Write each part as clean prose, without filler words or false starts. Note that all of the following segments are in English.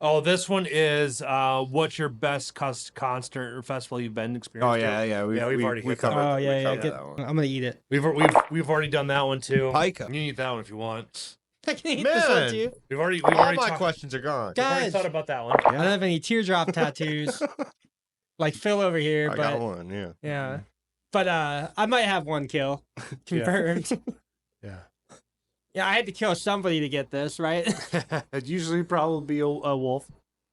Oh, this one is what's your best concert or festival you've been experienced? Oh yeah. We've already hit covered. that. Oh yeah, yeah. covered Good. that one. I'm gonna eat it. We've already done that one too. Pica. You can eat that one if you want. I can eat this one Man. too. We've already All my talked- questions are gone. we've already Guys. thought about that one. I don't have any teardrop tattoos like Phil over here, I but got one. Yeah. yeah. But I might have one kill confirmed. Yeah. Yeah, I had to kill somebody to get this, right? It'd usually probably be a wolf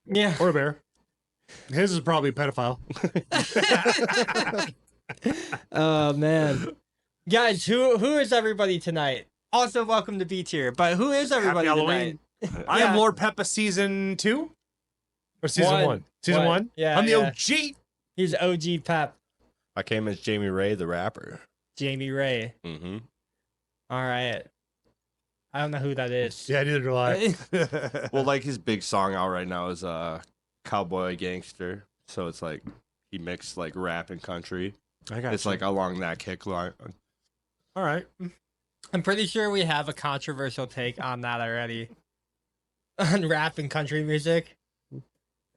Yeah. or a bear. His is probably a pedophile. Oh man. Guys, who is everybody tonight? Also welcome to BTier. But who is everybody Happy tonight? Halloween. I am Lord Peppa season 2 or season 1. Season One. 1. Yeah, I'm the yeah. OG. He's OG Pep. I came as Jamie Ray, the rapper. Jamie Ray. Mm-hmm. All right. I don't know who that is. Yeah, neither do I. Well, like his big song out right now is Cowboy Gangster. So it's like he mixed like rap and country. I got It's like along that kick line. all right. I'm pretty sure we have a controversial take on that already. On rap and country music.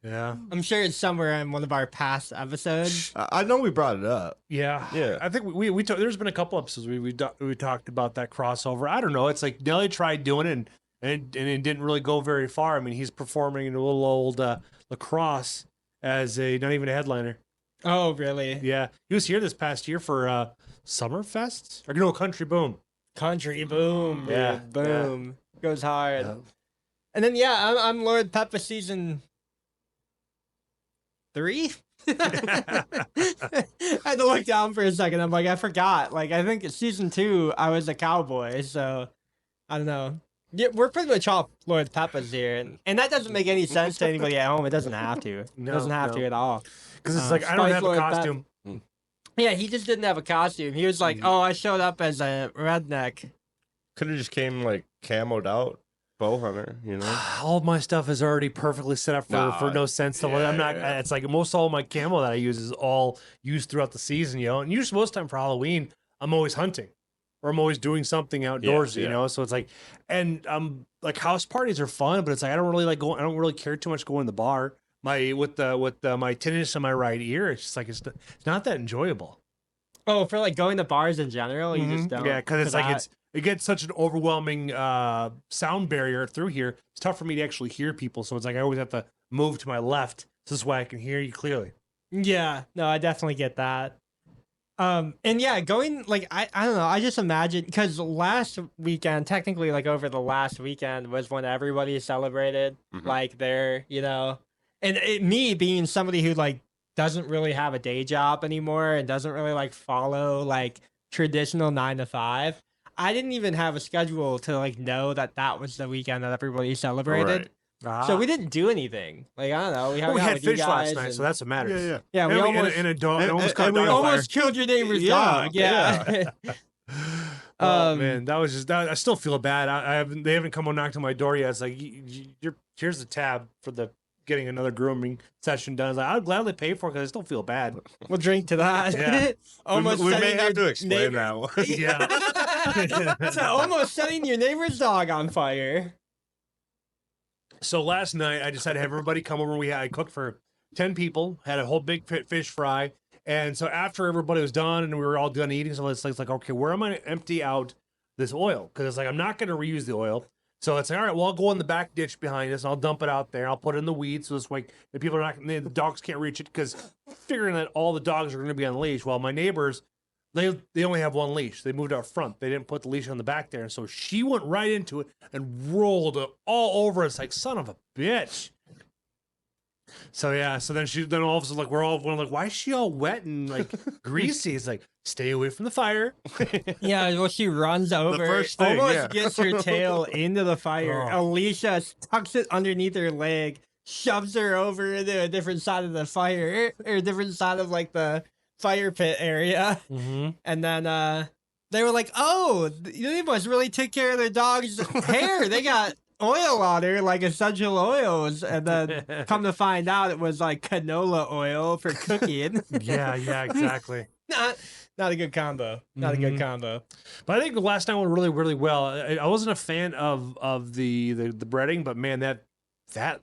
Yeah. I'm sure it's somewhere in one of our past episodes. I know we brought it up. Yeah. Yeah. I think we there's been a couple episodes we talked about that crossover. I don't know. It's like Nelly tried doing it and it didn't really go very far. I mean, he's performing in a little old lacrosse as not even a headliner. Oh, really? Yeah. He was here this past year for Summerfest or no Country Boom. Country boom. Dude. Yeah, Boom. Goes hard. Yeah. And then, yeah, I'm Lord Peppa season 3. I had to look down for a second. I'm like, I forgot. Like, I think season 2, I was a cowboy. So, I don't know. Yeah, we're pretty much all Lord Peppas here. And that doesn't make any sense to anybody at home. It doesn't have to. It No, doesn't have no. to at all. Because it's like I don't Spice have a Lord Pep- costume. Yeah, he just didn't have a costume. He was like, oh, I showed up as a redneck. Could have just came like camoed out, bow hunter, you know? All of my stuff is already perfectly set up for no sense. I'm not. yeah. It's like most all my camo that I use is all used throughout the season, you know. And usually most time for Halloween, I'm always hunting, or I'm always doing something outdoors, you know. So it's like, and like house parties are fun, but it's like I don't really like going. I don't really care too much going to the bar. My with my tinnitus in my right ear, it's just like it's not that enjoyable. Oh, for like going to bars in general, you just don't. Yeah, because it's like I- it gets such an overwhelming sound barrier through here. It's tough for me to actually hear people, so it's like I always have to move to my left. So this way I can hear you clearly. Yeah, no, I definitely get that. And yeah, going like I don't know, I just imagine because last weekend, technically like over the last weekend was when everybody celebrated like their, you know, and me being somebody who like doesn't really have a day job anymore and doesn't really like follow like traditional 9 to 5. I didn't even have a schedule to like know that was the weekend that everybody celebrated. Right. So we didn't do anything. Like I don't know. We, Well, we out had with you fish last guys night, and- so that's what matters. yeah. We And almost and a dog. and- almost and caught we a dog on fire. almost killed your neighbor's Yeah, dog. Yeah. Oh man, that was just. I still feel bad. They haven't come and knocked on my door yet. It's like here's the tab for the getting another grooming session done. I was like, I'll gladly pay for it because I still feel bad. We'll drink to that. Yeah. Almost we may setting have your to explain neighbor- that one. Yeah. So almost setting your neighbor's dog on fire. So last night I decided to have everybody come over. I cooked for 10 people, had a whole big fish fry. And so after everybody was done and we were all done eating, so it's like, okay, where am I going to empty out this oil? Because it's like, I'm not going to reuse the oil. So it's like, all right, well, I'll go in the back ditch behind us and I'll dump it out there. I'll put it in the weeds. So this way the people are not, the dogs can't reach it because figuring that all the dogs are going to be on leash. Well, my neighbors, they only have one leash. They moved out front. They didn't put the leash on the back there. And so she went right into it and rolled it all over us like, son of a bitch. So yeah, so then all of a sudden like we're like, why is she all wet and like greasy? It's like, stay away from the fire. Yeah, well, she runs over, first thing, almost yeah. gets her tail into the fire. Oh. Alicia tucks it underneath her leg, shoves her over into a different side of the fire, or a different side of like the fire pit area. Mm-hmm. And then they were like, oh, they must really take care of their dog's hair. They got oil on her, like essential oils. And then come to find out it was like canola oil for cooking. Yeah, exactly. Not a good combo. Not a good combo. But I think the last night went really, really well. I wasn't a fan of the breading, but man, that that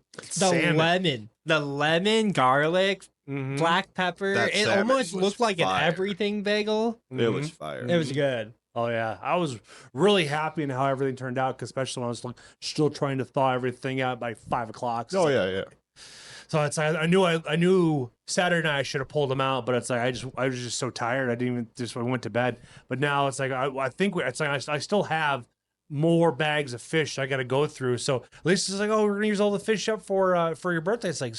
The lemon, garlic, Mhm. black pepper. That It salmon almost was looked like fire. an everything bagel. It was Mhm. fire. It was good. Oh yeah, I was really happy in how everything turned out, 'cause especially when I was like, still trying to thaw everything out by 5 o'clock. So Oh it's like- yeah. So it's like I knew Saturday night I should have pulled them out, but it's like I was just so tired I didn't even just went to bed. But now it's like I think it's like I still have more bags of fish I got to go through. So Lisa's like, oh, we're gonna use all the fish up for your birthday. It's like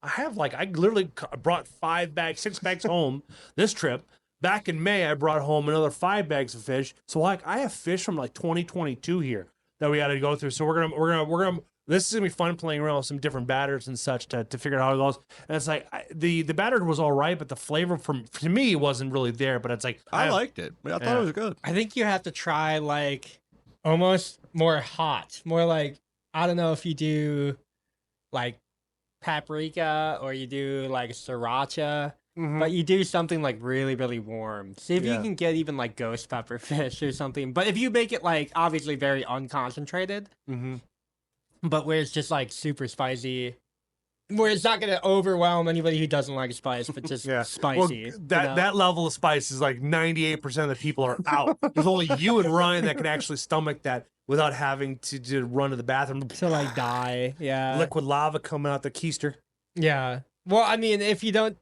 I have like I literally brought 6 bags home this trip. Back in May, I brought home another 5 bags of fish. So like I have fish from like 2022 here that we got to go through. So we're gonna. This is gonna be fun playing around with some different batters and such to figure out how it goes. And it's like the batter was all right, but the flavor to me wasn't really there. But it's like I liked it. I thought it was good. I think you have to try like almost more hot, more like I don't know if you do like paprika or you do like sriracha, but you do something like really really warm. See if you Yeah. can get even like ghost pepper fish or something. But if you make it like obviously very unconcentrated, Mm-hmm. but where it's just like super spicy, where it's not gonna overwhelm anybody who doesn't like spice, but just Yeah. spicy. Well, you that know? that level of spice is like 98% of the people are out. There's only you and Ryan that can actually stomach that without having to run to the bathroom. to like die, yeah, Liquid lava coming out the keister. yeah. Well, I mean, if you don't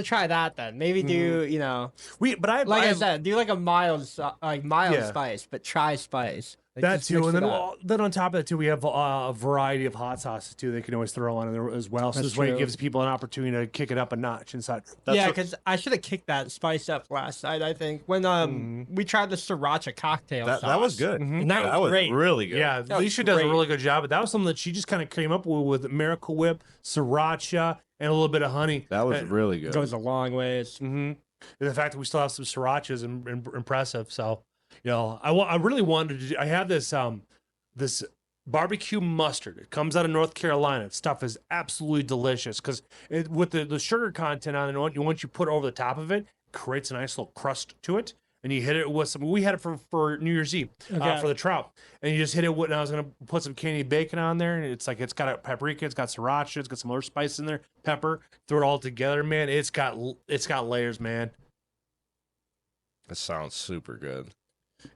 try that then. Maybe do you know, But I I said, do like a mild Yeah. spice, but try spice. Like, that just too, mix and it then up. then on top of that too, we have a variety of hot sauces too. They can always throw on there as well. So That's this way it true. gives people an opportunity to kick it up a notch and such. Yeah, what- because I should have kicked that spice up last night. I think when we tried the sriracha cocktail That sauce. was good. And that That was was great. really good. Yeah, That was Alicia does a great. really good job, but that was something that she just kind of came up with Miracle Whip, siracha, and a little bit of honey. That was really good. Goes a long ways. Mm-hmm. And the fact that we still have some srirachas is impressive. So, you know, I really wanted to. I have this barbecue mustard. It comes out of North Carolina. Stuff is absolutely delicious because with the sugar content on it, once you put it over the top of it, it creates a nice little crust to it. And you hit it with some. We had it for New Year's Eve Okay. for the trout, and you just hit it with. And I was gonna put some candied bacon on there, and it's got a paprika, it's got sriracha, it's got some other spice in there, pepper. Throw it all together, man. It's got layers, man. It sounds super good.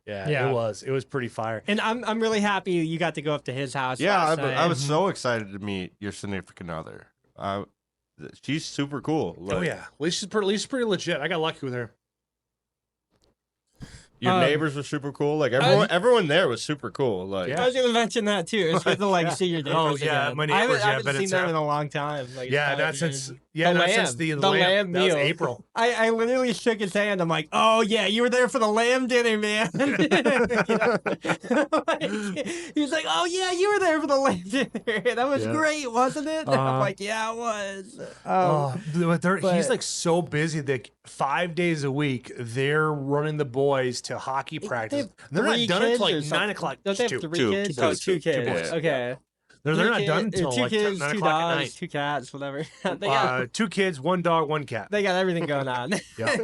Yeah. It was pretty fire. And I'm really happy you got to go up to his house. Yeah, last I night. was so excited to meet your significant other. She's super cool. Oh Like, yeah, Alicia's pretty legit. I got lucky with her. Your neighbors were super cool. Like everyone there was super cool. Like Yeah. I was gonna mention that too. It's good to like see your neighbors. Oh, yeah, again. my I neighbors, haven't but seen it's them in a long time. Like, Yeah, it's not probably since been- not since the lamb meal. That was April. I literally shook his hand. I'm like, oh yeah, you were there for the lamb dinner, man. He was like, oh yeah, you were there for the lamb dinner. That was Yeah. great, wasn't it? Uh-huh. I'm like, yeah, it was. He's but- like so busy that 5 days a week they're running the boys to hockey practice. have They're not 3 done it kids until or like something. 9 o'clock. Don't they have Two. 3 Two. kids? Two Oh, boys, 2 two kids. boys. Okay. They're not done until 2 like kids, 9 2 o'clock at dogs, night. 2 cats, whatever. They got 2 kids, 1 dog, 1 cat. they got everything going on. Yeah.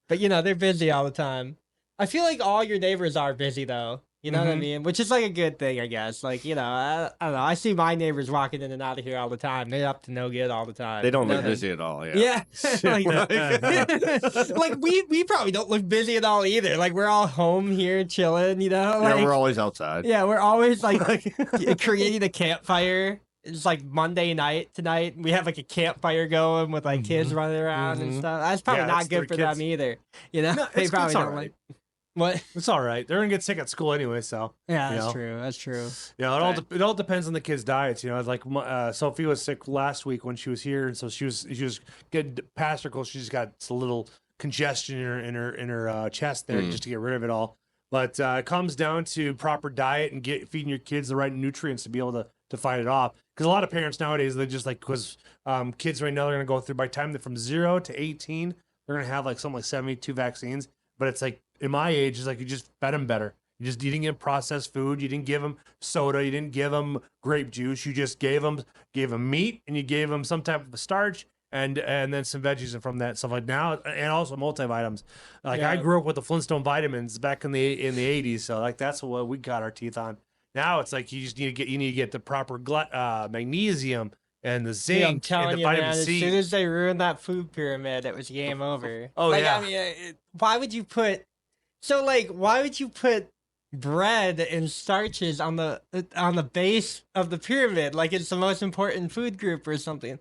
But you know, they're busy all the time. I feel like all your neighbors are busy though. You know what I Mhm. mean? Which is like a good thing, I guess. Like, you know, I don't know. I see my neighbors walking in and out of here all the time. They're up to no good all the time. they don't You know look what I busy at all. Yeah. mean? Yeah. Like we probably don't look busy at all either. Like we're all home here chilling, you know? Yeah, Like, we're always outside. yeah, we're always like creating a campfire. It's like Monday night tonight. We have like a campfire going with like kids running around and Mhm. stuff. That's probably Yeah, not that's good their for kids. them either. You know, No, they it's probably all don't right. like. What? It's all right. They're gonna get sick at school anyway, so Yeah, You that's know? true. That's true. yeah. Right. It all depends on the kids' diets. You know, like Sophie was sick last week when she was here, and so she was getting past her cold. She just got a little congestion in her chest there, just to get rid of it all. But it comes down to proper diet and feeding your kids the right nutrients to be able to fight it off. Because a lot of parents nowadays, they just like because kids right now they're gonna go through by the time they're from 0 to 18, they're gonna have like something like 72 vaccines. But it's like in my age, it's like you just fed them better. You didn't give them processed food. You didn't give them soda. You didn't give them grape juice. You just gave them meat, and you gave them some type of a starch, and then some veggies and from that stuff like now, and also multivitamins. Like I Yeah. grew up with the Flintstone vitamins back in the 80s, so like that's what we got our teeth on. Now it's like you need to get the proper magnesium and the zinc Yeah, I'm and telling the you, vitamin man. As C. soon as they ruined that food pyramid, it was game over. Oh, like, yeah. I mean, why would you put? So, like, why would you put bread and starches on the base of the pyramid? Like, it's the most important food group or something.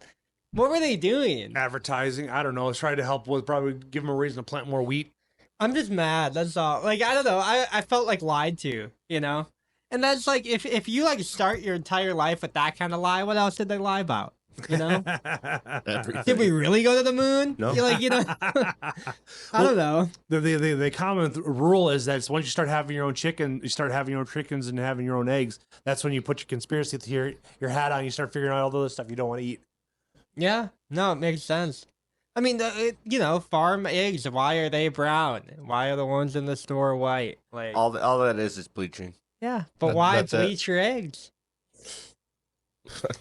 What were they doing? Advertising, I don't know. It's trying to help with probably give them a reason to plant more wheat. I'm just mad. That's all. Like, I don't know. I felt like lied to, you know? And that's like, if you like start your entire life with that kind of lie, what else did they lie about? You know? Did we really go to the moon? No. You're like, you know, I don't know. The common rule is that it's once you start having your own chicken, you start having your own chickens and having your own eggs. That's when you put your conspiracy your hat on. You start figuring out all the other stuff you don't want to eat. Yeah, no, it makes sense. I mean, you know, farm eggs. Why are they brown? Why are the ones in the store white? Like, All that is bleaching. yeah, but That- why that's it. bleach your eggs?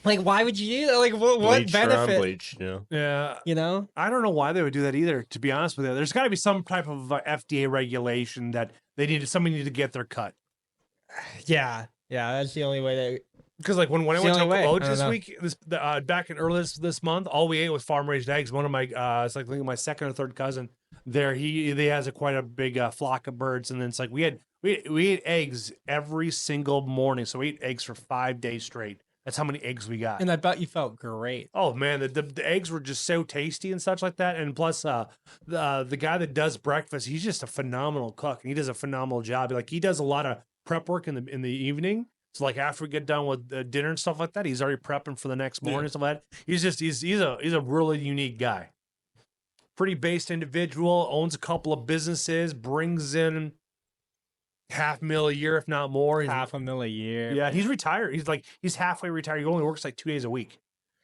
Like, why would you do that? Like, what Bleached or benefit? unbleached, you know? Yeah. You know? I don't know why they would do that either, to be honest with you. There's got to be some type of FDA regulation that somebody needed to get their cut. Yeah, that's the only way Because like when I It's went the to only way. Uncle I Oats don't this know. week, back in early this month, all we ate was farm raised eggs. One of my, it's like I think my second or third cousin there, he has quite a big flock of birds, and then it's like we ate eggs every single morning, so we ate eggs for 5 days straight. That's how many eggs we got. And I bet you felt great. Oh man, the eggs were just so tasty and such like that. And plus, the guy that does breakfast, he's just a phenomenal cook, and he does a phenomenal job. Like he does a lot of prep work in the evening. So like after we get done with dinner and stuff like that, he's already prepping for the next morning and stuff like that. He's a really unique guy. Pretty based individual, owns a couple of businesses, brings in $500,000 a year, if not more. $500,000 a year. Yeah, he's retired. He's halfway retired. He only works like 2 days a week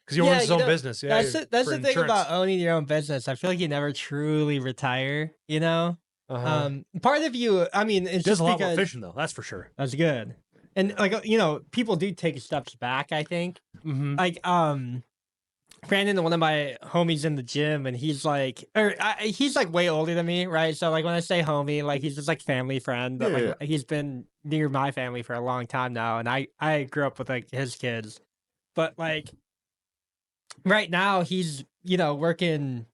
because he owns his own business. Yeah, that's the for thing insurance. about owning your own business. I feel like you never truly retire. You know, Uh-huh. part of you. I mean, it's He does just a lot more because fishing though. That's for sure. that's good. And like you know, people do take steps back. I think. Mm-hmm. Like Brandon, one of my homies in the gym, and he's like, he's like way older than me, right? So like when I say homie, like he's just like family friend, but Yeah, like he's been near my family for a long time now, and I grew up with like his kids, but like right now he's working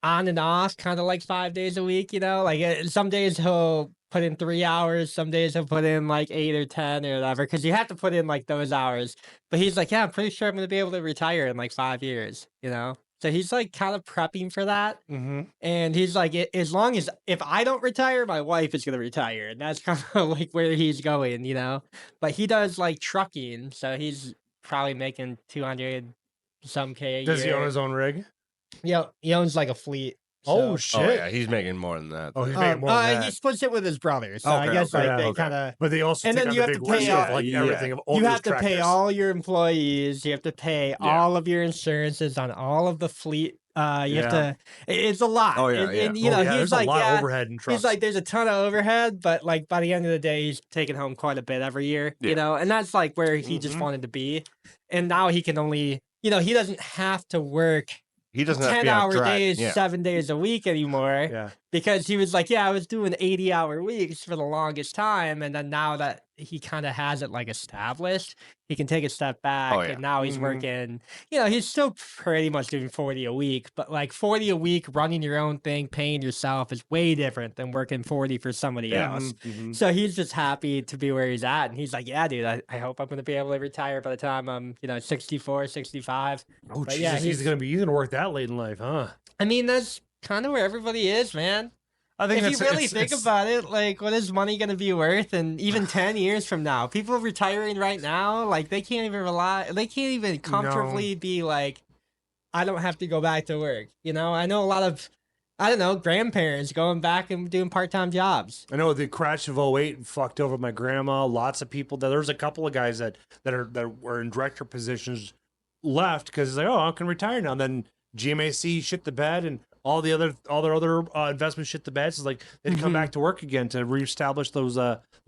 on and off, kind of like 5 days a week, like some days he'll put in 3 hours, some days he'll put in like 8 or 10 or whatever, because you have to put in like those hours. But he's like, yeah, I'm pretty sure I'm gonna be able to retire in like 5 years, So he's like kind of prepping for that. Mm-hmm. And he's like, as long as if I don't retire, my wife is gonna retire, and that's kind of like where he's going, But he does like trucking, so he's probably making 200 some K a Does he year. own his own rig? Yeah, he owns like a fleet. Oh so- shit! Oh yeah, he's making more than that. Oh, he's making more than He that. splits it with his brother, so I Okay, guess okay, like they okay. kind of. But they also And take then on you the have big to pay risk all- of like yeah. everything of You those have to pay tractors. all your employees. You have to pay all of your insurances on all of the fleet. You have Yeah. to. It's a lot. Oh, yeah, and, yeah. and, Oh, you know, yeah, he's there's like, a lot yeah. of overhead in trucks. He's like, there's a ton of overhead, but like by the end of the day, he's taking home quite a bit every year. Yeah. And that's like where he just Mhm. wanted to be. And now he can only, he doesn't have to work He doesn't have to be on 10-hour track. days, Yeah. 7 days a week anymore. yeah. Because he was like, yeah, I was doing 80-hour weeks for the longest time. And then now that he kind of has it like established, he can take a step back. Oh, yeah. And now he's Mhm. working, he's still pretty much doing 40 a week. But like 40 a week, running your own thing, paying yourself is way different than working 40 for somebody Yeah. else. Mhm. So he's just happy to be where he's at. And he's like, yeah, dude, I hope I'm going to be able to retire by the time I'm, 64, 65. Oh, But Jesus, yeah, he's gonna work that late in life, huh? I mean, that's kind of where everybody is, man. I think If you that's- really think about it, like, what is money going to be worth? And even 10 years from now, people retiring right now, like, they can't even comfortably be like, I don't have to go back to work. I know a lot of, I don't know, grandparents going back and doing part-time jobs. I know the crash of 08 fucked over my grandma. Lots of people. There's a couple of guys that were in director positions left because it's like, oh, I can retire now. And then GMAC shit the bed, and all their other investments shit the bed. So it's like they'd come Mhm. back to work again to reestablish those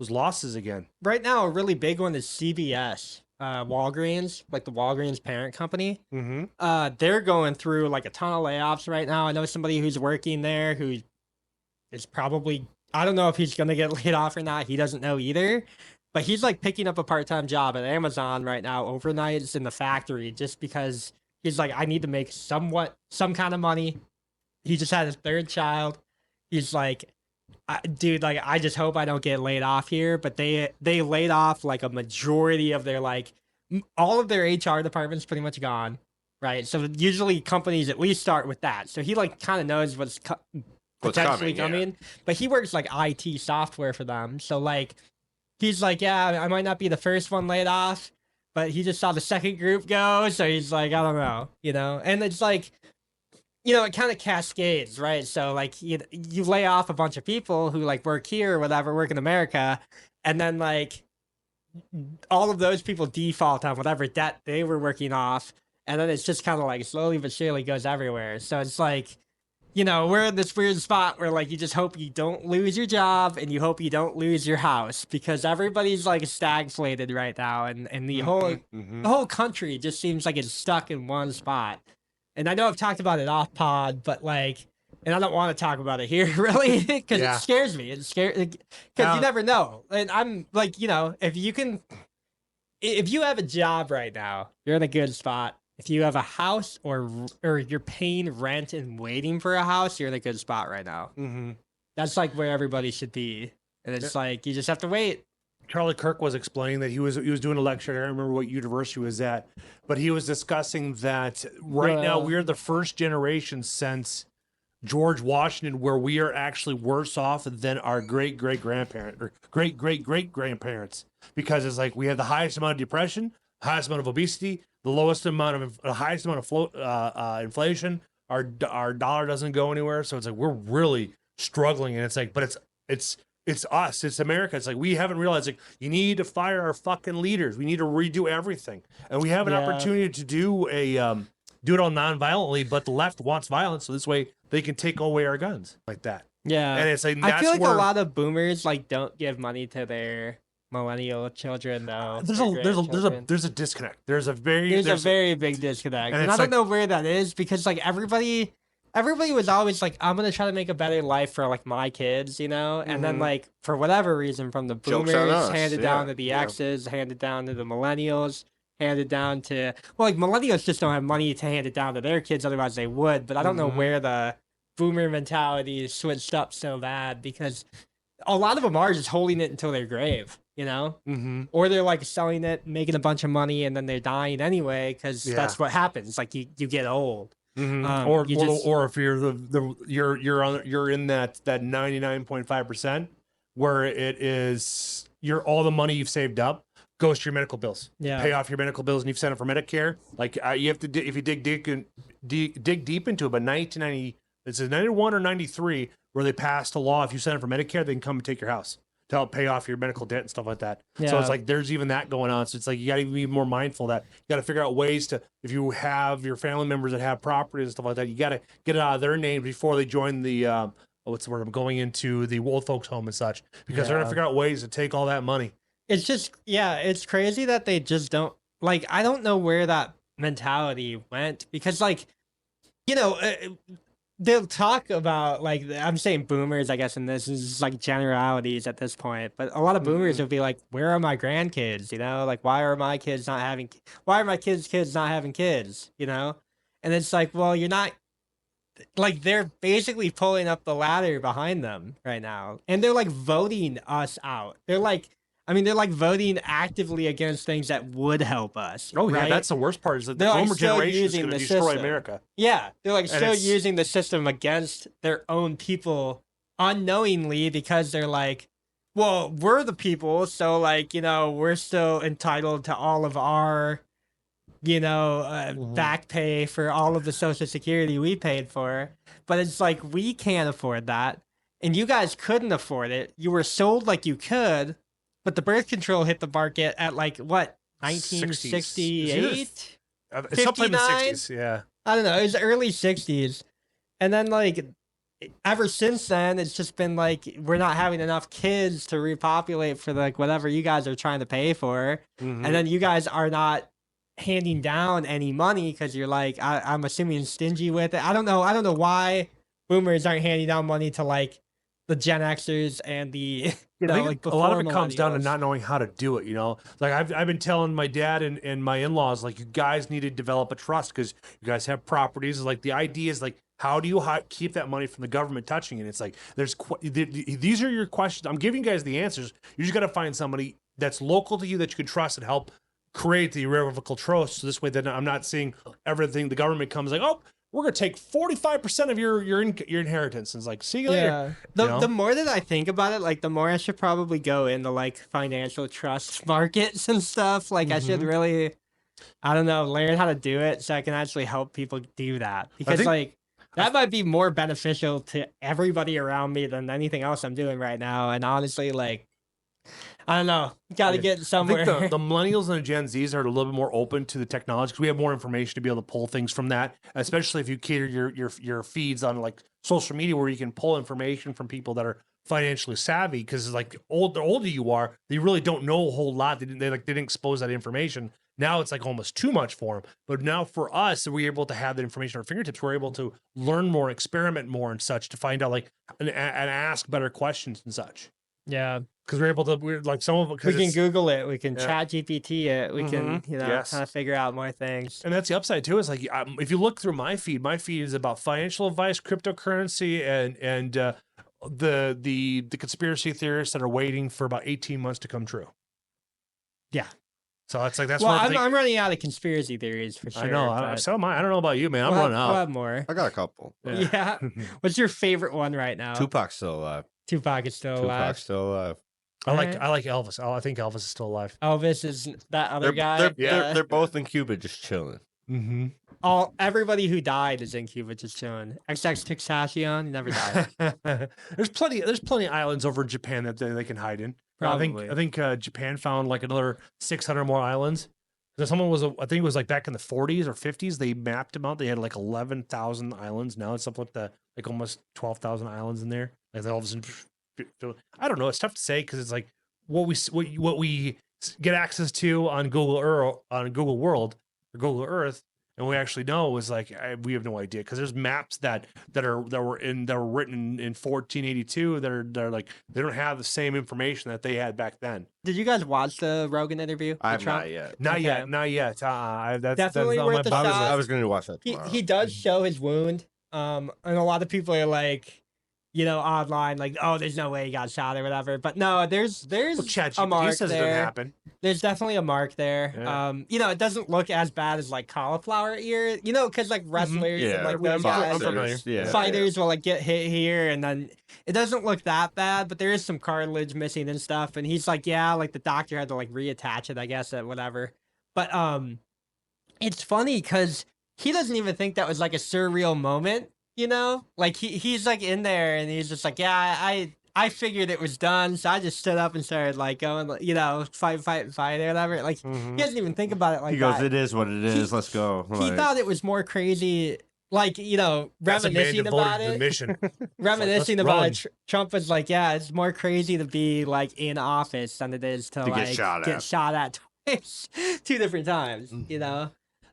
losses again. Right now, a really big one is CVS, Walgreens, like the Walgreens parent company. Mm-hmm. They're going through like a ton of layoffs right now. I know somebody who's working there who is probably, I don't know if he's going to get laid off or not. He doesn't know either. but he's like picking up a part-time job at Amazon right now, overnights in the factory, just because he's like, I need to make some kind of money. He just had his third child. He's like, dude, like, I just hope I don't get laid off here. But they laid off like a majority of their all of their HR departments pretty much gone, right? So usually companies at least start with that. So he like kind of knows what's potentially coming. But he works like IT software for them. So like, he's like, yeah, I might not be the first one laid off, but he just saw the second group go. So he's like, I don't know, and it's like, it kind of cascades, right? So like you lay off a bunch of people who like work here or whatever, work in America, and then like all of those people default on whatever debt they were working off, and then it's just kind of like slowly but surely goes everywhere. So it's like, we're in this weird spot where like you just hope you don't lose your job and you hope you don't lose your house, because everybody's like stagflated right now, and the whole country just seems like it's stuck in one spot. And I know I've talked about it off pod, but like, and I don't want to talk about it here really, because it scares me. It's scary because you never know. And I'm like, if you have a job right now, you're in a good spot. If you have a house or you're paying rent and waiting for a house, you're in a good spot right now. Mm-hmm. That's like where everybody should be. And it's like, you just have to wait. Charlie Kirk was explaining that he was doing a lecture. I don't remember what university he was at, but he was discussing that right now we're the first generation since George Washington where we are actually worse off than our great grandparent or great grandparents, because it's like we have the highest amount of depression, highest amount of obesity, the highest amount of inflation. Our dollar doesn't go anywhere, so it's like we're really struggling, and it's like, but it's us, it's America. It's like we haven't realized, like, you need to fire our fucking leaders. We need to redo everything, and we have an opportunity to do it all non-violently. But the left wants violence, so this way they can take away our guns like that. Yeah, and it's like I feel like a lot of boomers like don't give money to their millennial children though. There's a disconnect. There's a very big disconnect, and I don't know where that is, because like everybody was always like, I'm gonna try to make a better life for like my kids, and then like for whatever reason, from the boomers handed down to the X's, handed down to the millennials, handed down to like millennials just don't have money to hand it down to their kids, otherwise they would. But I don't know where the boomer mentality is switched up so bad, because a lot of them are just holding it until their grave, or they're like selling it, making a bunch of money, and then they're dying anyway, because that's what happens. Like you get old. Mm-hmm. Or if you're you're in that 99.5% where it is all the money you've saved up goes to your medical bills. Pay off your medical bills, and you've sent it for Medicare. Like you have to if you dig deep into it. But 1990, it's 91 or 93 where they passed a law, if you send it for Medicare, they can come and take your house to help pay off your medical debt and stuff like that. So it's like there's even that going on. So it's like you got to be more mindful that you got to figure out ways to, if you have your family members that have property and stuff like that, you got to get it out of their name before they join the what's the word? I'm going into the old folks home and such, because they're gonna figure out ways to take all that money. It's just it's crazy that they just don't, like, I don't know where that mentality went, because like they'll talk about, like, I'm saying boomers, I guess, and this is like generalities at this point, but a lot of boomers will be like, where are my grandkids? Like, why are my kids not having, why are my kids not having kids? And it's like, well, you're not, like, they're basically pulling up the ladder behind them right now, and they're like voting us out. They're like voting actively against things that would help us. Oh, right? Yeah, that's the worst part, is that the boomer generation is going to destroy America. Yeah, they're like still using the system against their own people unknowingly, because they're like, well, we're the people, so like, we're still entitled to all of our, back pay for all of the Social Security we paid for. But it's like, we can't afford that, and you guys couldn't afford it. You were sold like you could. But the birth control hit the market at like what, 1968? It's sometime in the 60s, yeah. I don't know. It was early 60s, and then like ever since then, it's just been like we're not having enough kids to repopulate for like whatever you guys are trying to pay for, and then you guys are not handing down any money because you're like, I'm assuming stingy with it. I don't know why boomers aren't handing down money to like Gen Xers and the I think like a lot of it before comes down to millennials. not knowing how to do it. Like I've been telling my dad and my in-laws, like, you guys need to develop a trust because you guys have properties. Like, the idea is, like, how do you keep that money from the government touching it? It's like these are your questions. I'm giving you guys the answers. You just got to find somebody that's local to you that you can trust and help create the irrevocable trust. So this way, then I'm not seeing everything. The government comes like, oh, we're gonna take 45% of your inheritance, and it's like, see you later. The more that I think about it, like the more I should probably go into like financial trust markets and stuff. Like I should really, I don't know, learn how to do it so I can actually help people do that. Because like that might be more beneficial to everybody around me than anything else I'm doing right now. And honestly, like, I don't know, got to get somewhere. I think the millennials and the Gen Zs are a little bit more open to the technology because we have more information to be able to pull things from that, especially if you cater your feeds on like social media where you can pull information from people that are financially savvy. Because like the older you are, they really don't know a whole lot. They didn't expose that information. Now it's like almost too much for them. But now for us, we're able to have that information at our fingertips. We're able to learn more, experiment more, and such to find out like and ask better questions and such. Yeah. Because we're like some of it. We can Google it. We can chat GPT it. We can, kind of figure out more things. And that's the upside too. Is like if you look through my feed is about financial advice, cryptocurrency, and the conspiracy theorists that are waiting for about 18 months to come true. Yeah. So it's like that's. Well, I'm running out of conspiracy theories for sure. I know. So am I. I don't know about you, man. I'm running out. We'll have more. I got a couple. Yeah. What's your favorite one right now? Tupac's still alive. Tupac is still alive. Tupac's still alive. I like Elvis. I think Elvis is still alive. Elvis is that other guy. They're both in Cuba just chilling. Mm-hmm. Everybody who died is in Cuba just chilling. XX-Tentacion, he never died. There's plenty of islands over in Japan that they can hide in. Probably. I think Japan found like another 600 more islands. Someone I think it was like back in the 40s or 50s. They mapped them out. They had like 11,000 islands. Now it's something like almost 12,000 islands in there. Like all of a sudden, I don't know. It's tough to say because it's like what we get access to on Google World or Google Earth, and we actually know is like we have no idea because there's maps that were written in 1482 that are like they don't have the same information that they had back then. Did you guys watch the Rogan interview? I have not yet. Not yet. Definitely that's on worth a my bucket shot. list. I was going to watch that tomorrow. He does show his wound. And a lot of people are like, online, like, oh, there's no way he got shot or whatever. But no, there's a mark says there. it didn't happen. There's definitely a mark there. Yeah. It doesn't look as bad as like cauliflower ear, because like wrestlers and like those guys, I'm familiar. fighters will like get hit here and then it doesn't look that bad, but there is some cartilage missing and stuff. And he's like, yeah, like the doctor had to like reattach it, I guess, or whatever. But it's funny because he doesn't even think that was like a surreal moment, like he's like in there and he's just like, yeah, I figured it was done, so I just stood up and started like going, fight or whatever. Like he doesn't even think about it like he goes, that. it is what it is. Let's go. He thought it was more crazy, like reminiscing about it. Reminiscing about it. Trump was like, yeah, it's more crazy to be like in office than it is to like get shot at twice, 2 different times.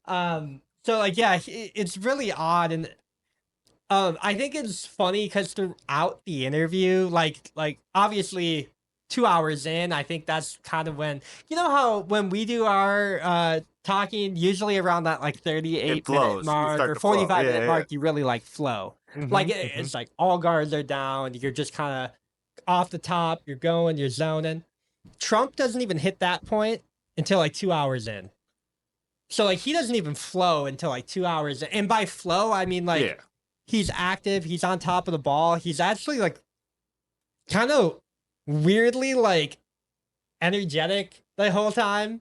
So like, yeah, it's really odd and. I think it's funny because throughout the interview, like obviously 2 hours in, I think that's kind of when, how when we do our talking, usually around that like 38-minute mark or 45-minute mark, you really like flow. Like it's like all guards are down, you're just kind of off the top, you're zoning. Trump doesn't even hit that point until like 2 hours in. So like he doesn't even flow until like 2 hours in. And by flow, I mean like he's active. He's on top of the ball. He's actually like kind of weirdly like energetic the whole time,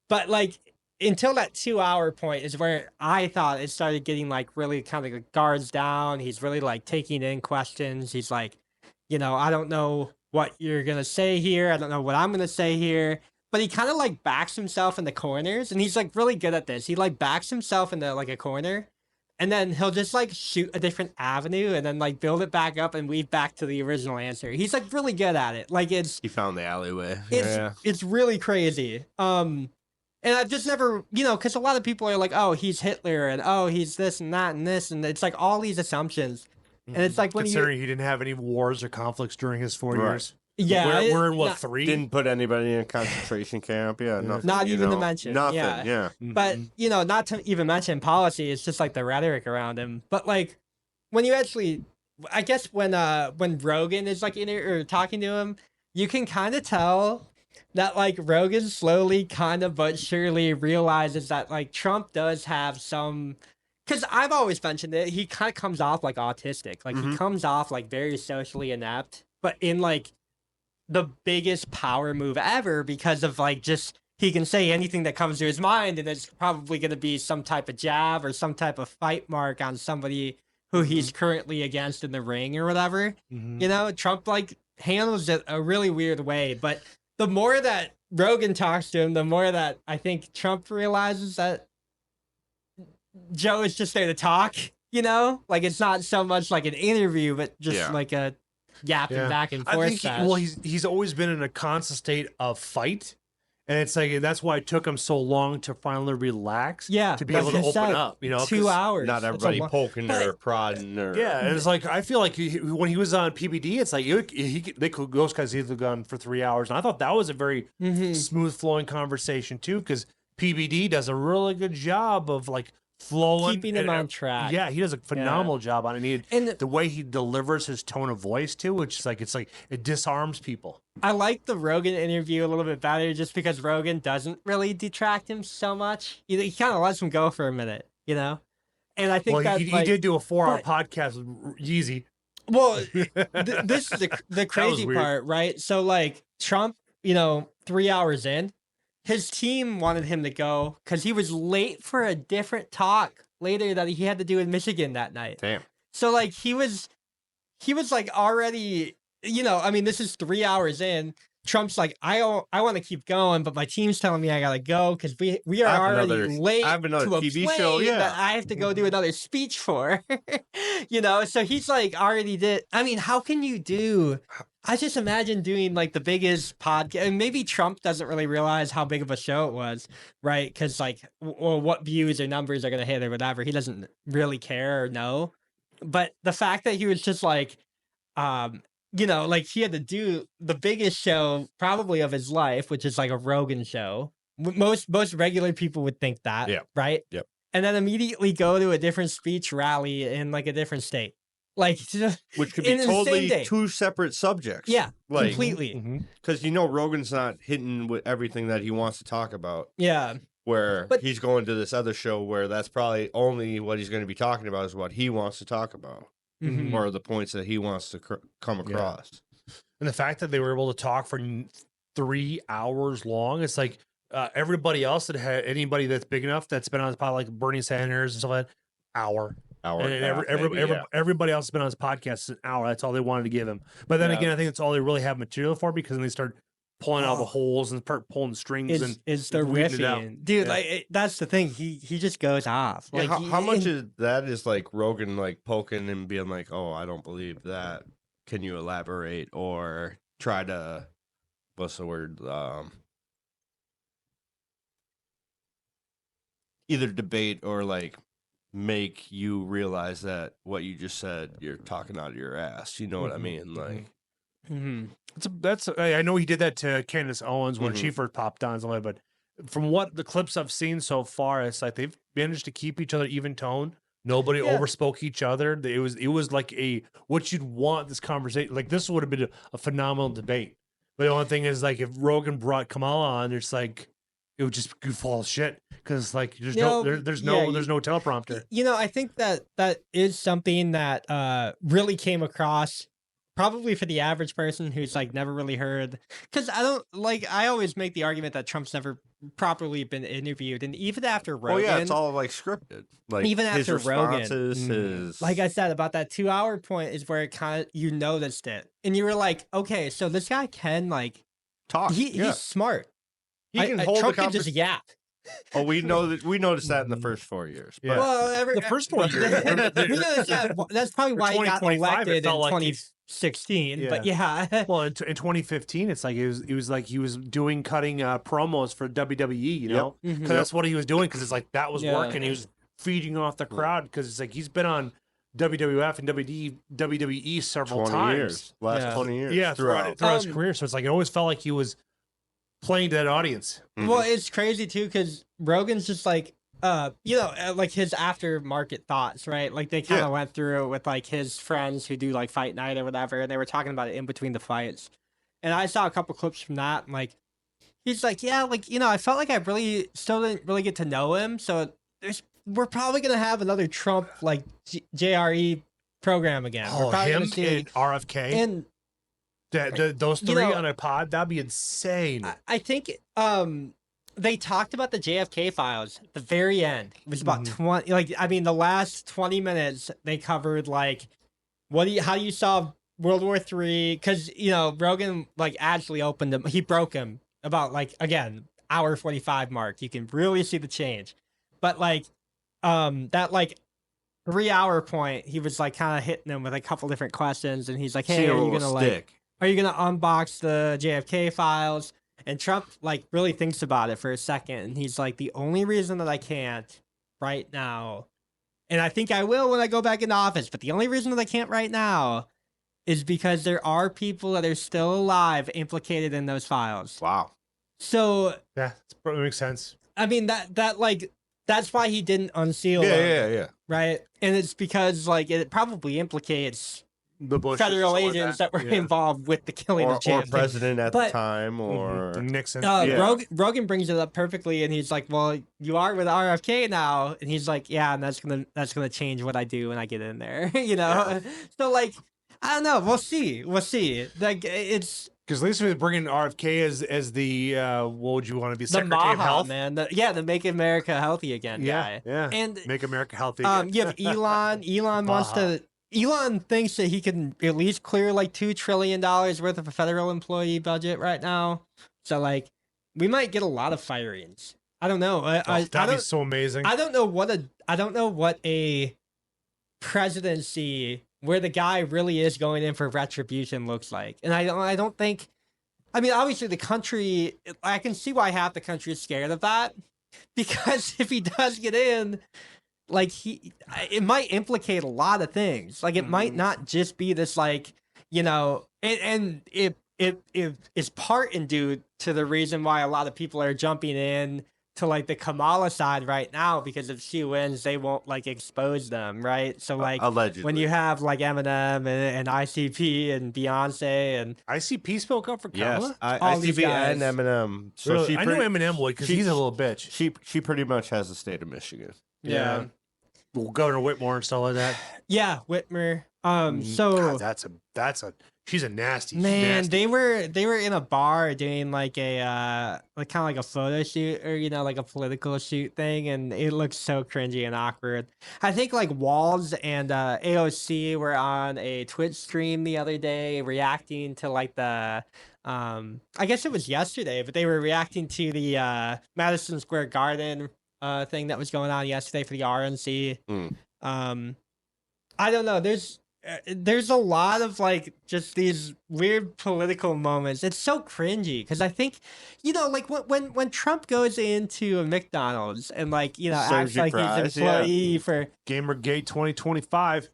But like until that 2 hour point is where I thought it started getting like really kind of like guards down. He's really like taking in questions. He's like, I don't know what you're going to say here. I don't know what I'm going to say here. But he kind of like backs himself in the corners and he's like really good at this. He like backs himself into like a corner. And then he'll just like shoot a different avenue and then like build it back up and weave back to the original answer. He's like really good at it. Like he found the alleyway. It's really crazy. And I've just never, because a lot of people are like, oh, he's Hitler and oh, he's this and that and this. And it's like all these assumptions. And it's like when considering he didn't have any wars or conflicts during his 4 Right. years. yeah, We're in what, not, 3? Didn't put anybody in a concentration camp. Yeah, nothing. Not you even to know, mention, nothing. yeah. Yeah. But not to even mention policy, it's just like the rhetoric around him. But like when you actually, I guess when Rogan is like in it or talking to him, you can kind of tell that like Rogan slowly, kind of but surely realizes that like Trump does have some. Because I've always mentioned it, he kind of comes off like autistic. Like he comes off like very socially inept, but in like the biggest power move ever because of like just he can say anything that comes to his mind and it's probably going to be some type of jab or some type of fight mark on somebody who he's currently against in the ring or whatever. You know, Trump like handles it a really weird way, but the more that Rogan talks to him, the more that I think Trump realizes that Joe is just there to talk, you know? Like it's not so much like an interview, but just like a yapping back and forth. I think he's always been in a constant state of fight. And it's like that's why it took him so long to finally relax. Yeah, to be able to open up. You know, 2 hours. Not everybody poking or prodding or and it's like I feel like when he was on PBD, it's like those guys either gone for 3 hours, and I thought that was a very smooth flowing conversation too, because PBD does a really good job of like flowing, keeping him on track. Yeah, he does a phenomenal job on it. And the way he delivers his tone of voice too, which is like it disarms people. I like the Rogan interview a little bit better just because Rogan doesn't really detract him so much. He kind of lets him go for a minute, you know? And I think that he did do a 4-hour podcast with Yeezy. Well, this is the crazy part, right? So like Trump, 3 hours in, his team wanted him to go because he was late for a different talk later that he had to do in Michigan that night. Damn. So like he was like already, this is 3 hours in. Trump's like, I want to keep going, but my team's telling me I gotta go because we are already late I have another to a TV plane show, that I have to go do another speech for. So he's like already did. I mean, how can you do? I just imagine doing like the biggest podcast, and maybe Trump doesn't really realize how big of a show it was, right? Because like, or what views or numbers are gonna hit or whatever. He doesn't really care or know. But the fact that he was just like, like he had to do the biggest show probably of his life, which is like a Rogan show. Most regular people would think that, right? Yep. And then immediately go to a different speech rally in like a different state. Like, which could be totally two separate subjects. Yeah, like, completely. Because Rogan's not hitting with everything that he wants to talk about. Yeah. But he's going to this other show where that's probably only what he's going to be talking about is what he wants to talk about. Or the points that he wants to come across. And the fact that they were able to talk for 3 hours long, it's like everybody else that had anybody that's big enough that's been on his pod, like Bernie Sanders and stuff like that, hour. And everybody else has been on his podcast an hour. That's all they wanted to give him. But then again, I think that's all they really have material for because then they start pulling out the holes and start pulling the strings and it's the riffing, dude. Like that's the thing. He just goes off. Like how much of that is like Rogan like poking and being like, "Oh, I don't believe that. Can you elaborate?" Or try to, what's the word? Either debate or like make you realize that what you just said, you're talking out of your ass. You know what I mean? Like. I know he did that to Candace Owens when she first popped on, but from what the clips I've seen so far, it's like they've managed to keep each other even tone. Nobody overspoke each other. It was like what you'd want this conversation. Like this would have been a phenomenal debate. But the only thing is, like, if Rogan brought Kamal on, it's like it would just fall shit because like there's no teleprompter. I think that is something that really came across. Probably for the average person who's like never really heard, because I always make the argument that Trump's never properly been interviewed, and even after Rogan, it's all like scripted. Like even after his Rogan, like I said about that 2 hour point is where it kind of you noticed it, and you were like, okay, so this guy can like talk. He's smart. He can hold Trump the can just yap. Oh, we noticed that in the first 4 years. Yeah. Well, the first 4 years. That's probably why he got elected in 2016. Yeah. But yeah. Well, in 2015, it's like it was like he was cutting promos for WWE. You know, because that's what he was doing. Because it's like that was working. He was feeding off the crowd because it's like he's been on WWF and WWE several 20 times. years. Last Yeah. 20 years. Yeah, throughout his career. So it's like it always felt like he was playing to that audience. Well, it's crazy too because Rogan's just like, like his aftermarket thoughts, right? Like they kind of went through it with like his friends who do like fight night or whatever, and they were talking about it in between the fights. And I saw a couple clips from that, and like he's like, yeah, like I felt like I really still didn't really get to know him, so we're probably gonna have another Trump like JRE program again. Oh, him and RFK and those three on a pod, that'd be insane. I think they talked about the JFK files at the very end. It was about 20, the last 20 minutes they covered like how you solve World War III, because Rogan like actually opened him, he broke him about like again hour 45 mark. You can really see the change, but like that like 3 hour point, he was like kind of hitting him with a couple different questions, and he's like, "Hey, are you gonna unbox the JFK files?" And Trump like really thinks about it for a second, and he's like, "The only reason that I can't right now, and I think I will when I go back into office, but the only reason that I can't right now is because there are people that are still alive implicated in those files." Wow. So yeah, that makes sense. I mean that like that's why he didn't unseal them, Yeah. right? And it's because like it probably implicates The Bush federal agents that were involved with the killing of JFK. Or president at the time, or Nixon. Rogan brings it up perfectly, and he's like, "Well, you are with RFK now," and he's like, "Yeah, and that's gonna change what I do when I get in there," So like, I don't know. We'll see. Like it's. Because at least we bring in RFK as the what would you want to be, The Secretary of Maha, Health? man. The Make America Healthy Again guy. Yeah. And Make America Healthy again. you have Elon. Elon thinks that he can at least clear like $2 trillion worth of a federal employee budget right now. So like, we might get a lot of firings. I don't know. That'd be so amazing. I don't know what a presidency where the guy really is going in for retribution looks like. And I don't think, I mean, obviously the country, I can see why half the country is scared of that, because if he does get in, like it might implicate a lot of things. Like it might not just be this like, and it is part and due to the reason why a lot of people are jumping in to like the Kamala side right now, because if she wins, they won't like expose them, right? So like allegedly, when you have like Eminem and ICP and Beyonce and ICP spoke up for Kamala. Yes, all these ICP guys. and Eminem. So Really? I knew Eminem would, because he's a little bitch. She pretty much has the state of Michigan. yeah. Well, Governor Whitmore and stuff like that. Yeah, Whitmer. God, that's a she's a nasty. Man, nasty. they were in a bar doing like a like kind of like a photo shoot, or like a political shoot thing, and it looks so cringy and awkward. I think like Walls and AOC were on a Twitch stream the other day reacting to like the I guess it was yesterday, but they were reacting to the Madison Square Garden thing that was going on yesterday for the RNC. I don't know. There's a lot of like just these weird political moments. It's so cringy because I think, like when Trump goes into a McDonald's and like acts like he's an employee for Gamergate 2025.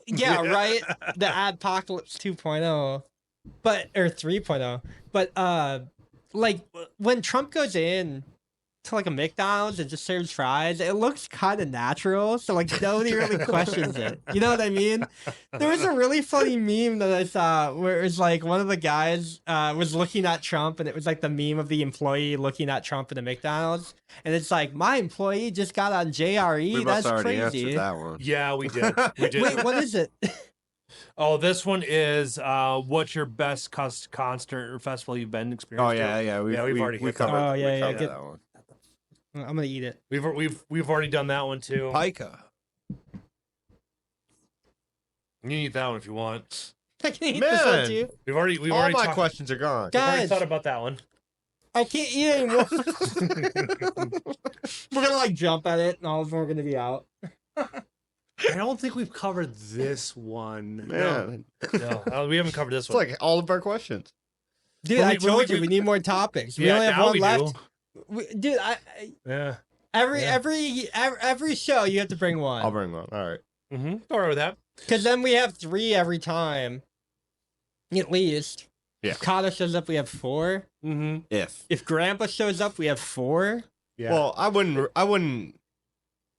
Yeah, right. The Adpocalypse 2.0, or 3.0. But like when Trump goes in to like a McDonald's and just serves fries, it looks kind of natural, so like nobody really questions it. You know what I mean? There was a really funny meme that I saw where it was like one of the guys was looking at Trump, and it was like the meme of the employee looking at Trump in a McDonald's, and it's like, my employee just got on JRE. We That's must already crazy. answered that one. Yeah, we did. We did. Wait, what is it? Oh, this one is what's your best concert or festival you've been experienced? Oh yeah. We've already hit that covered. one. Oh, yeah, we yeah, covered good. that one. I'm gonna eat it. We've already done that one too. Pica. You can eat that one if you want. I can eat this one too. We've already All my talked- questions are gone. We've already Guys, thought about that one. I can't eat anymore. We're gonna like jump at it, and all of them are gonna be out. I don't think we've covered this one. Man, No, we haven't covered this it's one. like all of our questions. Dude, Well, I told you we need more topics. We Yeah, only have now one we left. do. Dude, Yeah. every show you have to bring one. I'll bring one. All right. All right with that. Because then we have 3 every time, at least. Yeah. If Kata shows up, we have 4. Mm-hmm. If Grandpa shows up, we have 4. Yeah. Well, I wouldn't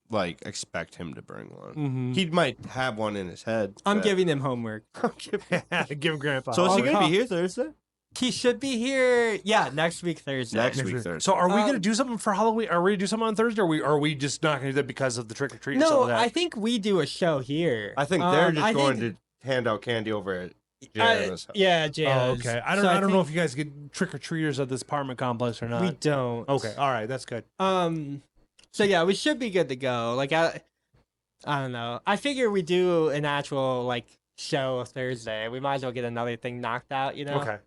like expect him to bring one. Mm-hmm. He might have one in his head. I'm but- giving him homework. Give him Grandpa. So is he Oh, gonna huh. be here Thursday? He should be here. Yeah, next week Thursday. Next week Thursday. So are we Um, gonna do something for Halloween? Are we gonna do something on Thursday? Or are we just not gonna do that because of the trick or treat? No, and I think we do a show here. I think they're just I going think- to hand out candy over at Jana's house. Yeah, Oh, Jana's. okay. I don't know think if you guys get trick or treaters at this apartment complex or not. we don't. Okay. All right. That's good. So yeah, we should be good to go. Like I don't know. I figure we do an actual like show Thursday. We might as well get another thing knocked out. You know. Okay.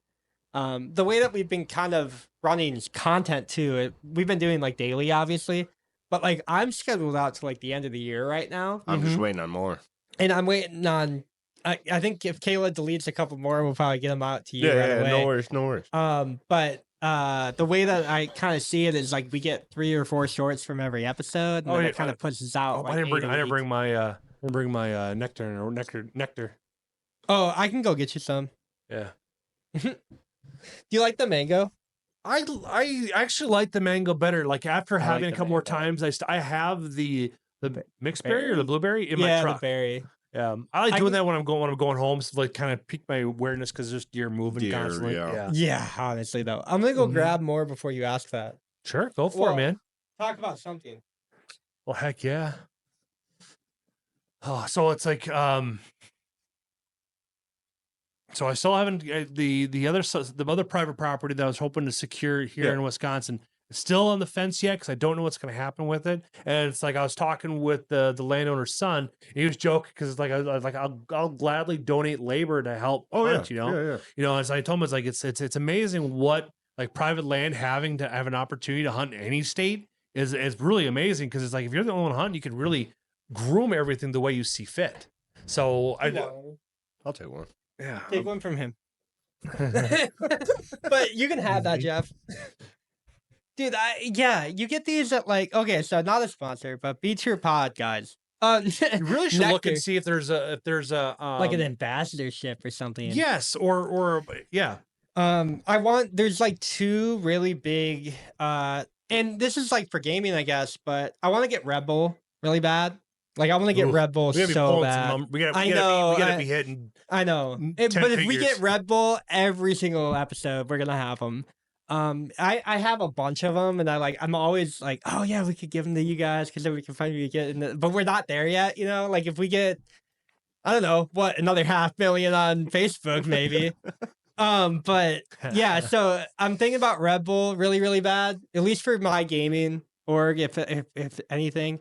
The way that we've been kind of running content too, we've been doing like daily, obviously, but like I'm scheduled out to like the end of the year right now, I'm just waiting on more. and I'm waiting on. I think if Kayla deletes a couple more, we'll probably get them out to you right away. no worries. But the way that I kind of see it is like we get 3 or 4 shorts from every episode, and Oh, then yeah, it kind of puts us out. Oh, like I didn't 8 a week. bring my nectar or nectar. Oh, I can go get you some. Yeah. Do you like the mango? I actually like the mango better. Like after I having like a the couple more mango. times, I have the mixed berry or berry? the blueberry in my Yeah, the truck. berry. I like I doing can- that when I'm going home, so like kind of pique my awareness because there's deer moving Deer, constantly. yeah. Yeah, honestly though, I'm gonna go Mhm. grab more before you ask that. Sure, go for Well, it, man. Talk about something. Well, heck yeah. Oh, so it's like so I still haven't the other private property that I was hoping to secure here Yeah. in Wisconsin. It's still on the fence yet because I don't know what's going to happen with it. And it's like I was talking with the landowner's son. And he was joking because it's like I was like I'll gladly donate labor to help hunt. You know, as I told him, it's like it's amazing what like private land having to have an opportunity to hunt in any state is really amazing because it's like if you're the only one hunting, you can really groom everything the way you see fit. So I'll take one. yeah. Take one from him. But you can have that, Jeff. Dude, you get these at like so not a sponsor, but BTier Pod guys. You really should look and Nectar. see if there's a Like an ambassadorship or something. yes or yeah. There's like 2 really big and this is like for gaming, I guess, but I want to get Red Bull really bad. Like I want to get Oof. Red Bull We gotta be so pulling bad. some. We I know, gotta I- be hitting. I know. 10 But if we figures. get Red Bull every single episode, we're gonna have them. I have a bunch of them, and I'm always like, oh yeah, we could give them to you guys because then we can finally get in the. But we're not there yet, you know. Like if we get, I don't know, another 500,000 on Facebook maybe. But yeah, so I'm thinking about Red Bull really, really bad, at least for my gaming org, if anything.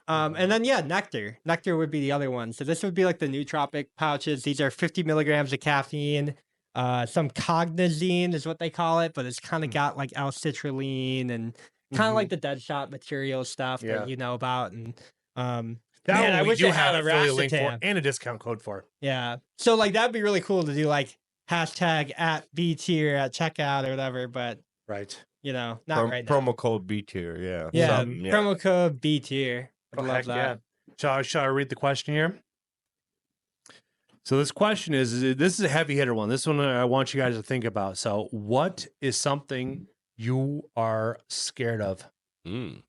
And then Nectar. Nectar would be the other one. So this would be like the nootropic pouches. These are 50 milligrams of caffeine. Some cognizine is what they call it, but it's kind of got like L-citrulline and kind of like the Deadshot material stuff Yeah. that you know about. And that man, one I we wish do I had have a affiliate link for Rastatam. and a discount code for. yeah, so like that'd be really cool to do like hashtag at BTier at checkout or whatever. But Right. you know, not right now. Promo code BTier, yeah. Yeah, Something, promo code BTier. I Oh, love heck that. yeah. Shall I read the question here? So this question this is a heavy hitter one. This one I want you guys to think about. So what is something you are scared of? Mm.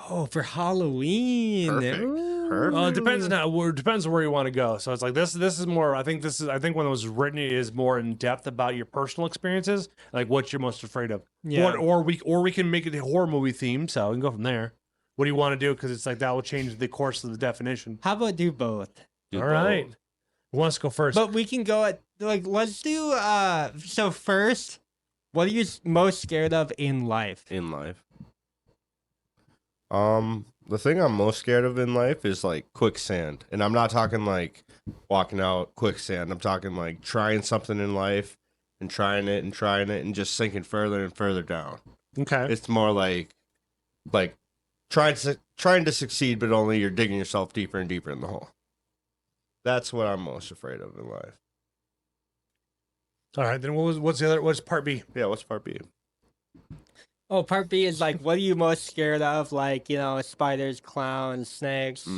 Oh, for Halloween. Perfect. Ooh. Perfect. Well, it depends on where you want to go. So it's like this is more. I think when it was written, it is more in depth about your personal experiences, like what you're most afraid of. Yeah. Or we can make it a horror movie theme, so we can go from there. What do you want to do? Because it's like that will change the course of the definition. How about do both? Do All right. both. Who wants to go first? But we can go at like let's do so first, what are you most scared of in life? In life. The thing I'm most scared of in life is like quicksand. And I'm not talking like walking out quicksand. I'm talking like trying something in life and trying it and just sinking further and further down. Okay. It's more like trying to succeed, but only you're digging yourself deeper and deeper in the hole. That's what I'm most afraid of in life. All right. Then what's the other? What's part B? Yeah, what's part B? Oh, part B is like what are you most scared of? Like, you know, spiders, clowns, snakes,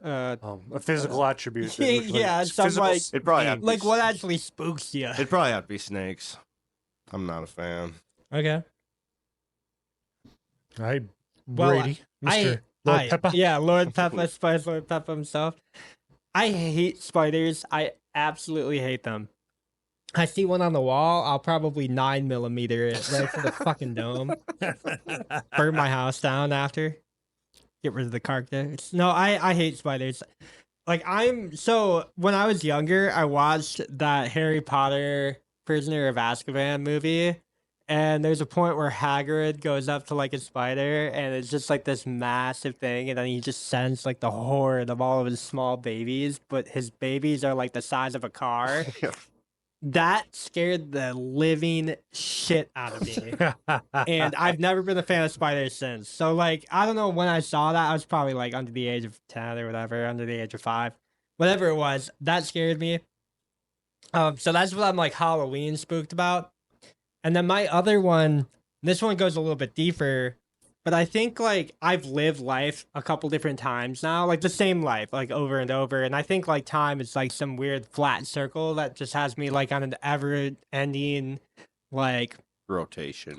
A physical attribute. Yeah, some, physical like- It'd probably have to like be, what actually spooks you? It'd probably have to be snakes. I'm not a fan. Okay. All right, Well, Brady, Mr. Lord Peppa. Yeah, Lord Peppa, Spice Lord Peppa himself. I hate spiders. I absolutely hate them. I see one on the wall, I'll probably 9mm it right for the fucking dome. Burn my house down after. Get rid of the carcass. No, I hate spiders. Like so when I was younger, I watched that Harry Potter Prisoner of Azkaban movie. And there's a point where Hagrid goes up to like a spider and it's just like this massive thing. And then he just sends like the horde of all of his small babies, but his babies are like the size of a car. That scared the living shit out of me. And I've never been a fan of spiders since. So like, I don't know when I saw that. I was probably like under the age of 10 or whatever, under the age of 5. Whatever it was, that scared me. So that's what I'm like Halloween spooked about. And then my other one, this one goes a little bit deeper, but I think like I've lived life a couple different times now, like the same life, like over and over. And I think like time is like some weird flat circle that just has me like on an ever ending like rotation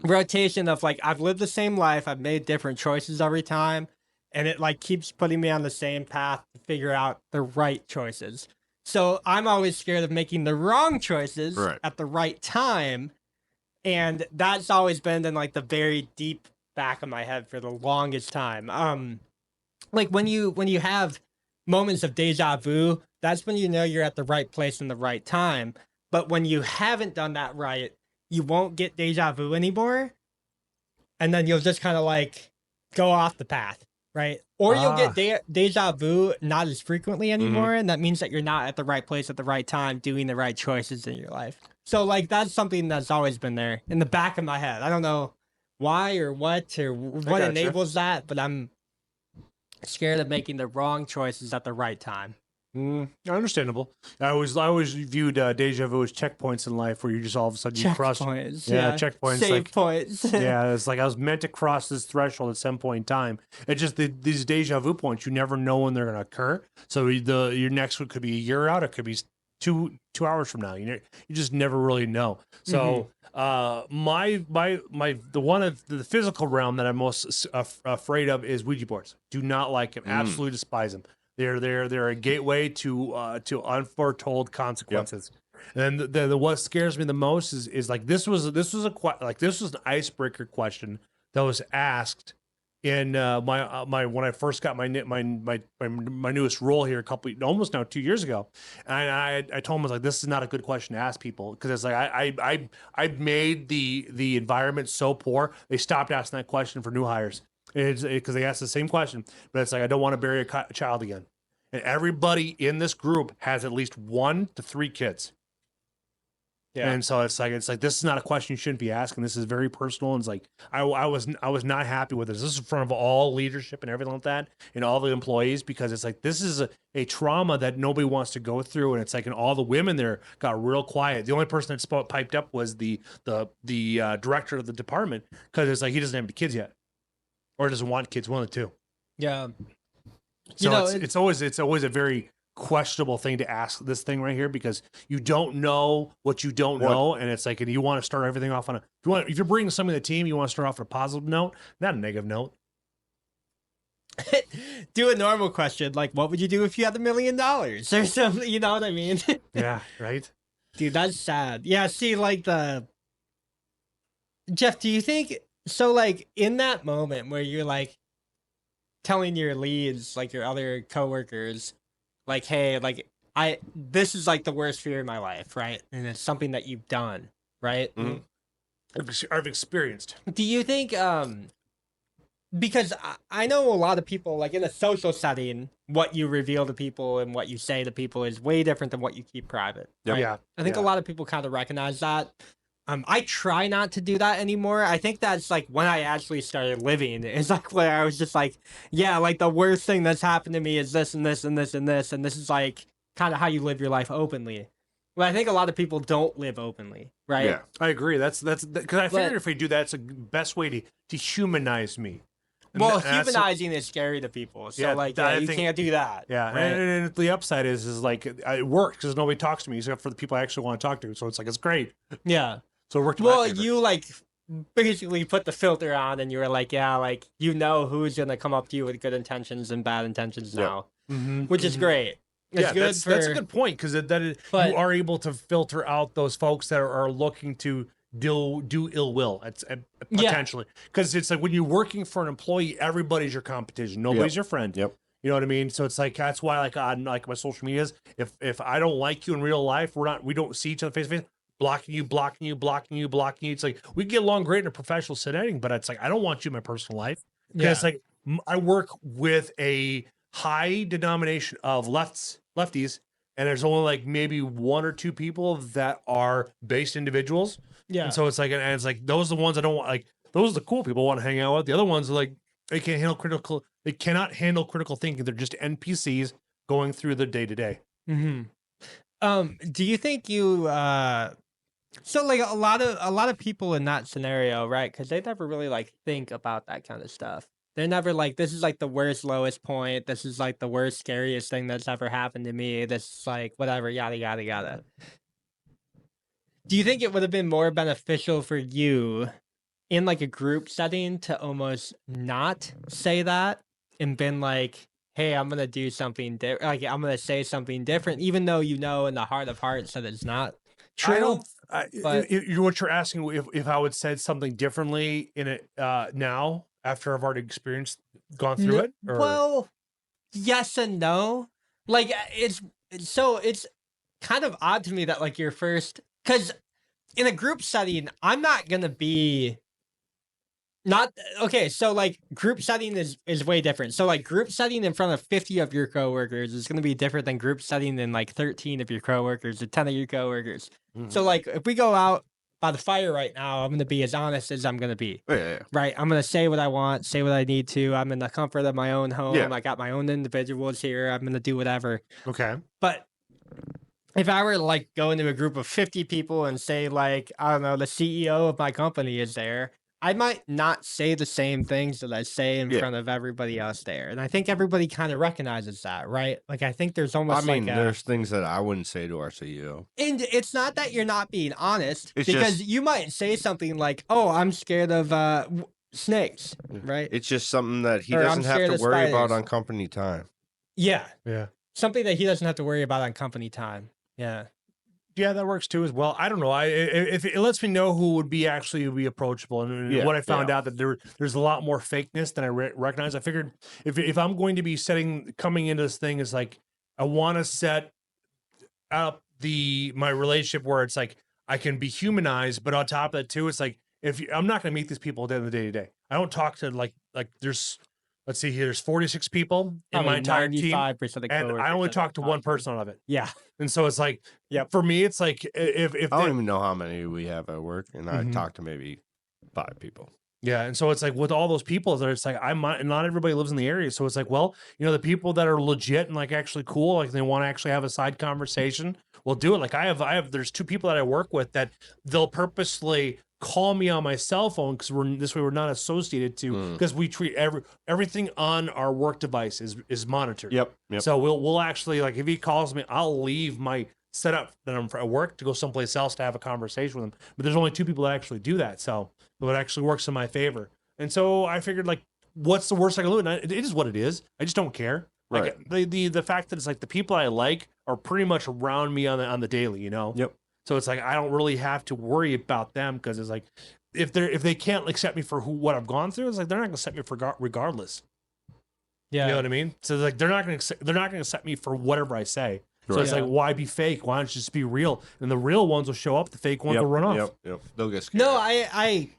of like I've lived the same life, I've made different choices every time, and it like keeps putting me on the same path to figure out the right choices. So I'm always scared of making the wrong choices at the right time. And that's always been in like the very deep back of my head for the longest time. Like when you have moments of deja vu, that's when you know you're at the right place in the right time. But when you haven't done that right, you won't get deja vu anymore. And then you'll just kind of like go off the path, right? Or you'll get deja vu not as frequently anymore. And that means that you're not at the right place at the right time, doing the right choices in your life. So like that's something that's always been there in the back of my head. I don't know why or what enables that, but I'm scared of making the wrong choices at the right time. Understandable. I always viewed deja vu as checkpoints in life, where you just all of a sudden you cross. Yeah, checkpoints. Save like, points. Yeah, it's like I was meant to cross this threshold at some point in time. It's just these deja vu points. You never know when they're going to occur. So your next one could be a year out. It could be 2 hours from now. You just never really know. So the one of the physical realm that I'm most afraid of is Ouija boards. Do not like them. Absolutely despise them. They're a gateway to unforetold consequences. Yep. And the what scares me the most is like this was an icebreaker question that was asked in my when I first got my newest role here almost now 2 years ago. And I told him, I was like, this is not a good question to ask people, because it's like I made the environment so poor they stopped asking that question for new hires. Because they asked the same question, but it's like, I don't want to bury a child again. And everybody in this group has at least 1 to 3 kids. Yeah. And so it's like this is not a question you shouldn't be asking. This is very personal. And it's like I was not happy with this. This is in front of all leadership and everything like that, and all the employees, because it's like this is a trauma that nobody wants to go through. And it's like, and all the women there got real quiet. The only person that piped up was the director of the department, because it's like he doesn't have any kids yet. Or doesn't want kids, one of the two. Yeah. So it's always a very questionable thing to ask this thing right here, because you don't know what you don't know, and it's like, and you want to start everything off on if you're bringing somebody to the team, you want to start off on a positive note, not a negative note. Do a normal question, like what would you do if you had $1 million or something? You know what I mean? Yeah, right. Dude, that's sad. Yeah, see, like Jeff, do you think so? Like in that moment where you're like telling your leads, like your other coworkers, like, hey, like this is like the worst fear in my life, right? And it's something that you've done, right? Mm-hmm. I've experienced. Do you think, because I know a lot of people, like in a social setting, what you reveal to people and what you say to people is way different than what you keep private. Right? Yeah. I think a lot of people kind of recognize that. I try not to do that anymore. I think that's like when I actually started living. It's like where I was just like, yeah, like the worst thing that's happened to me is this and this and this and this. And this is like kind of how you live your life openly. Well, I think a lot of people don't live openly, right? Yeah, I agree. That's because I figured if we do that, it's the best way to humanize me. Well, that's- humanizing is scary to people. So Yeah, like, I you think- can't do that. Yeah, Right? and the upside is like it works because nobody talks to me except for the people I actually want to talk to. So it's like it's great. Yeah. So it worked. In my Well, favor. you like basically put the filter on, and you were like, yeah, like you know who's gonna come up to you with good intentions and bad intentions now, which is great. It's Yeah, good that's a good point because But- you are able to filter out those folks that are looking to do ill will. It's potentially because it's like when you're working for an employee, everybody's your competition. Nobody's your friend. Yep. You know what I mean? So it's like that's why like on like my social medias, if I don't like you in real life, we don't see each other face to face. Blocking you. It's like we get along great in a professional setting, but it's like I don't want you in my personal life. Because like I work with a high denomination of lefties, and there's only like maybe 1 or 2 people that are based individuals. Yeah. And so it's like, and it's like those are the ones I don't want. Like those are the cool people I want to hang out with. The other ones are like they cannot handle critical thinking. They're just NPCs going through their day to day. Do you think you so like a lot of people in that scenario, right? Because they never really like think about that kind of stuff. They're never like, this is like the worst, lowest point. This is like the worst, scariest thing that's ever happened to me. This is like whatever, yada yada yada. Do you think it would have been more beneficial for you in like a group setting to almost not say that and been like, hey, I'm gonna do something different. Like I'm gonna say something different, even though you know in the heart of hearts that it's not true. But- What you're asking if I would said something differently in it now after I've already gone through it? Or? Well, yes and no. Like it's kind of odd to me that like your first, because in a group setting, I'm not gonna be not okay. So like group setting is way different. So like group setting in front of 50 of your coworkers is gonna be different than group setting in like 13 of your coworkers or 10 of your coworkers. So like if we go out by the fire right now, I'm gonna be as honest as I'm gonna be. Yeah. Right, I'm gonna say what I want, say what I need to. I'm in the comfort of my own home. Yeah. I got my own individuals here. I'm gonna do whatever. Okay. But if I were to like go into a group of 50 people and say like, I don't know, the CEO of my company is there, I might not say the same things that I say in front of everybody else there. And I think everybody kind of recognizes that, right? Like I think there's almost there's things that I wouldn't say to our CEO. and it's not that you're not being honest, It's because just- you might say something like, "Oh, I'm scared of snakes," right? It's just something that he Or I'm doesn't have scared to of worry about spiders. on company time. Yeah, Yeah. something that he doesn't have to worry about on company time. Yeah, Yeah, that works too as well. I don't know. If it lets me know who would be approachable, and Yeah, what I found yeah. out that there's a lot more fakeness than I recognize. I figured if I'm going to be coming into this thing is like I want to set up my relationship where it's like I can be humanized, but on top of that too, it's like I'm not going to meet these people at the end of the day to day. I don't talk to like there's let's see here, there's 46 people in my entire team, 95% of and I only talk to one person out of it. Yeah, And so it's like, Yep. for me, it's like if I don't even know how many we have at work, and I Mhm. talk to maybe 5 people. yeah, and so it's like with all those people, it's like not everybody lives in the area, so it's like, well, the people that are legit and like actually cool, like they want to actually have a side conversation, we'll do it. Like there's 2 people that I work with that they'll purposely call me on my cell phone because we're not associated to because we treat everything on our work device is monitored. Yep. So we'll actually, like, if he calls me, I'll leave my setup that I'm at work to go someplace else to have a conversation with him. But there's only 2 people that actually do that, so it actually works in my favor. And so I figured, like, what's the worst I can do? And it is what it is. I just don't care. Like, the fact that it's like the people I like are pretty much around me on the daily, Yep. So it's like I don't really have to worry about them because it's like if they can't accept me for what I've gone through, it's like they're not gonna accept me for regardless. yeah. You know what I mean? So like they're not gonna accept me for whatever I say. So it's like, why be fake? Why don't you just be real? And the real ones will show up. The fake ones will run off. Yep. They'll get scared. No, I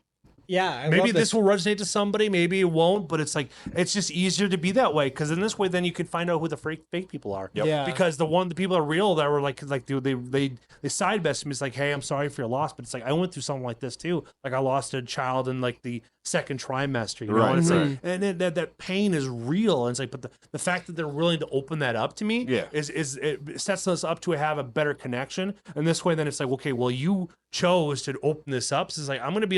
Maybe love this will resonate to somebody. Maybe it won't. But it's like it's just easier to be that way because in this way, then you can find out who the fake people are. Yep. Yeah. Because the people are real that were like they side best me. It's like, hey, I'm sorry for your loss, but it's like I went through something like this too. Like I lost a child in like the second trimester. You know, Right, and it's right. like, and that pain is real. And it's like, but the fact that they're willing to open that up to me, is it sets us up to have a better connection. And this way, then it's like, okay, well, you chose to open this up. So it's like I'm going to be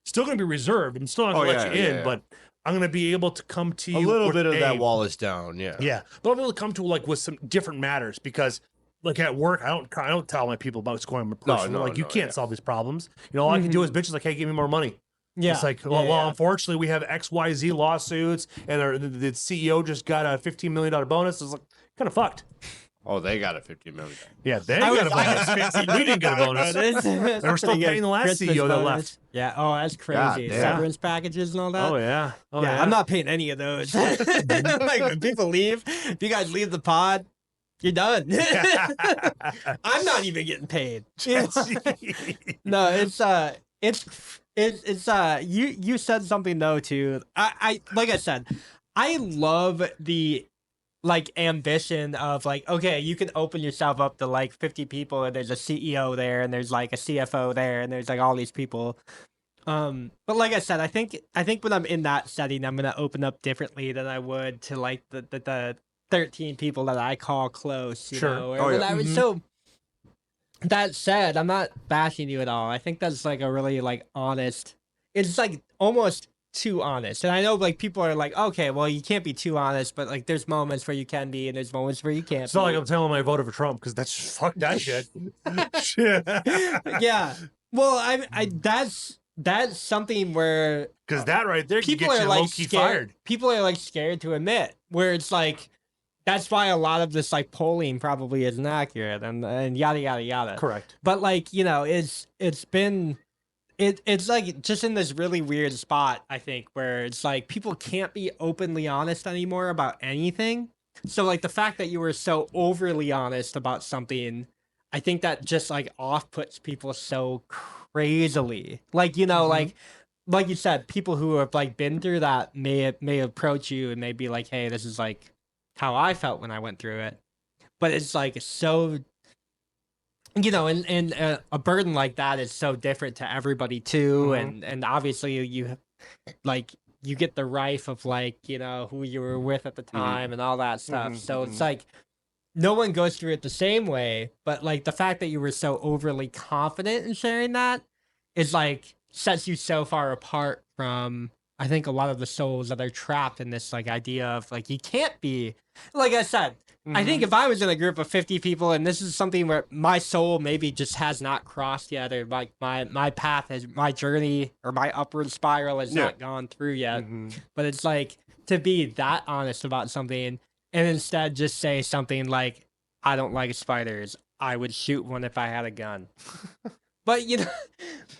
still going to be reserved. I'm still not going to let you in, but I'm gonna be able to come to A you. little with bit of a- that wall is down. Yeah. Yeah, but I'm able to come to like with some different matters because. Like at work, I don't tell my people about what's going on personally. Like you can't solve these problems. You know, all I can do is bitches like, hey, give me more money. Yeah. It's like, well, unfortunately, we have XYZ lawsuits, and the CEO just got a $15 million bonus. It's like kind of fucked. Oh, they got a $50 million. Yeah, they got a bonus. We didn't get a bonus. And we're still paying the last CEO that left. Yeah. Oh, that's crazy. damn. Severance packages and all that. Oh yeah. Oh yeah, I'm not paying any of those. Like when people leave, if you guys leave the pod, you're done. I'm not even getting paid. No, it's you said something though too. I like I said, I love the like ambition of like, okay, you can open yourself up to like 50 people and there's a CEO there and there's like a CFO there and there's like all these people. But like I said, I think when I'm in that setting, I'm gonna open up differently than I would to like the 13 people that I call close, you know, or whatever. So that said, I'm not bashing you at all. I think that's like a really like honest. It's like almost too honest, and I know like people are like, okay, well, you can't be too honest, but like there's moments where you can be, and there's moments where you can't. It's not like I'm telling them I voted for Trump because that's fuck that shit. Yeah. Well, I that's something where because that right there can people get are you like low-key scared. fired. People are like scared to admit where it's like. That's why a lot of this like polling probably isn't accurate and yada yada yada. Correct. But like, you know, it's like just in this really weird spot, I think, where it's like people can't be openly honest anymore about anything. So like the fact that you were so overly honest about something, I think that just like off puts people so crazily. Like, you know, like you said, people who have like been through that may approach you and may be like, hey, this is like how I felt when I went through it. But it's like so, you know, and a burden like that is so different to everybody too. And obviously you like, you get the rife of like, you know, who you were with at the time and all that stuff. So it's like, no one goes through it the same way, but like the fact that you were so overly confident in sharing that is like, sets you so far apart from, I think, a lot of the souls that are trapped in this like idea of like, you can't be, like I said, I think if I was in a group of 50 people and this is something where my soul maybe just has not crossed yet, or like my path has, my journey or my upward spiral has not gone through yet, but it's like to be that honest about something and instead just say something like, I don't like spiders. I would shoot one if I had a gun. But, you know,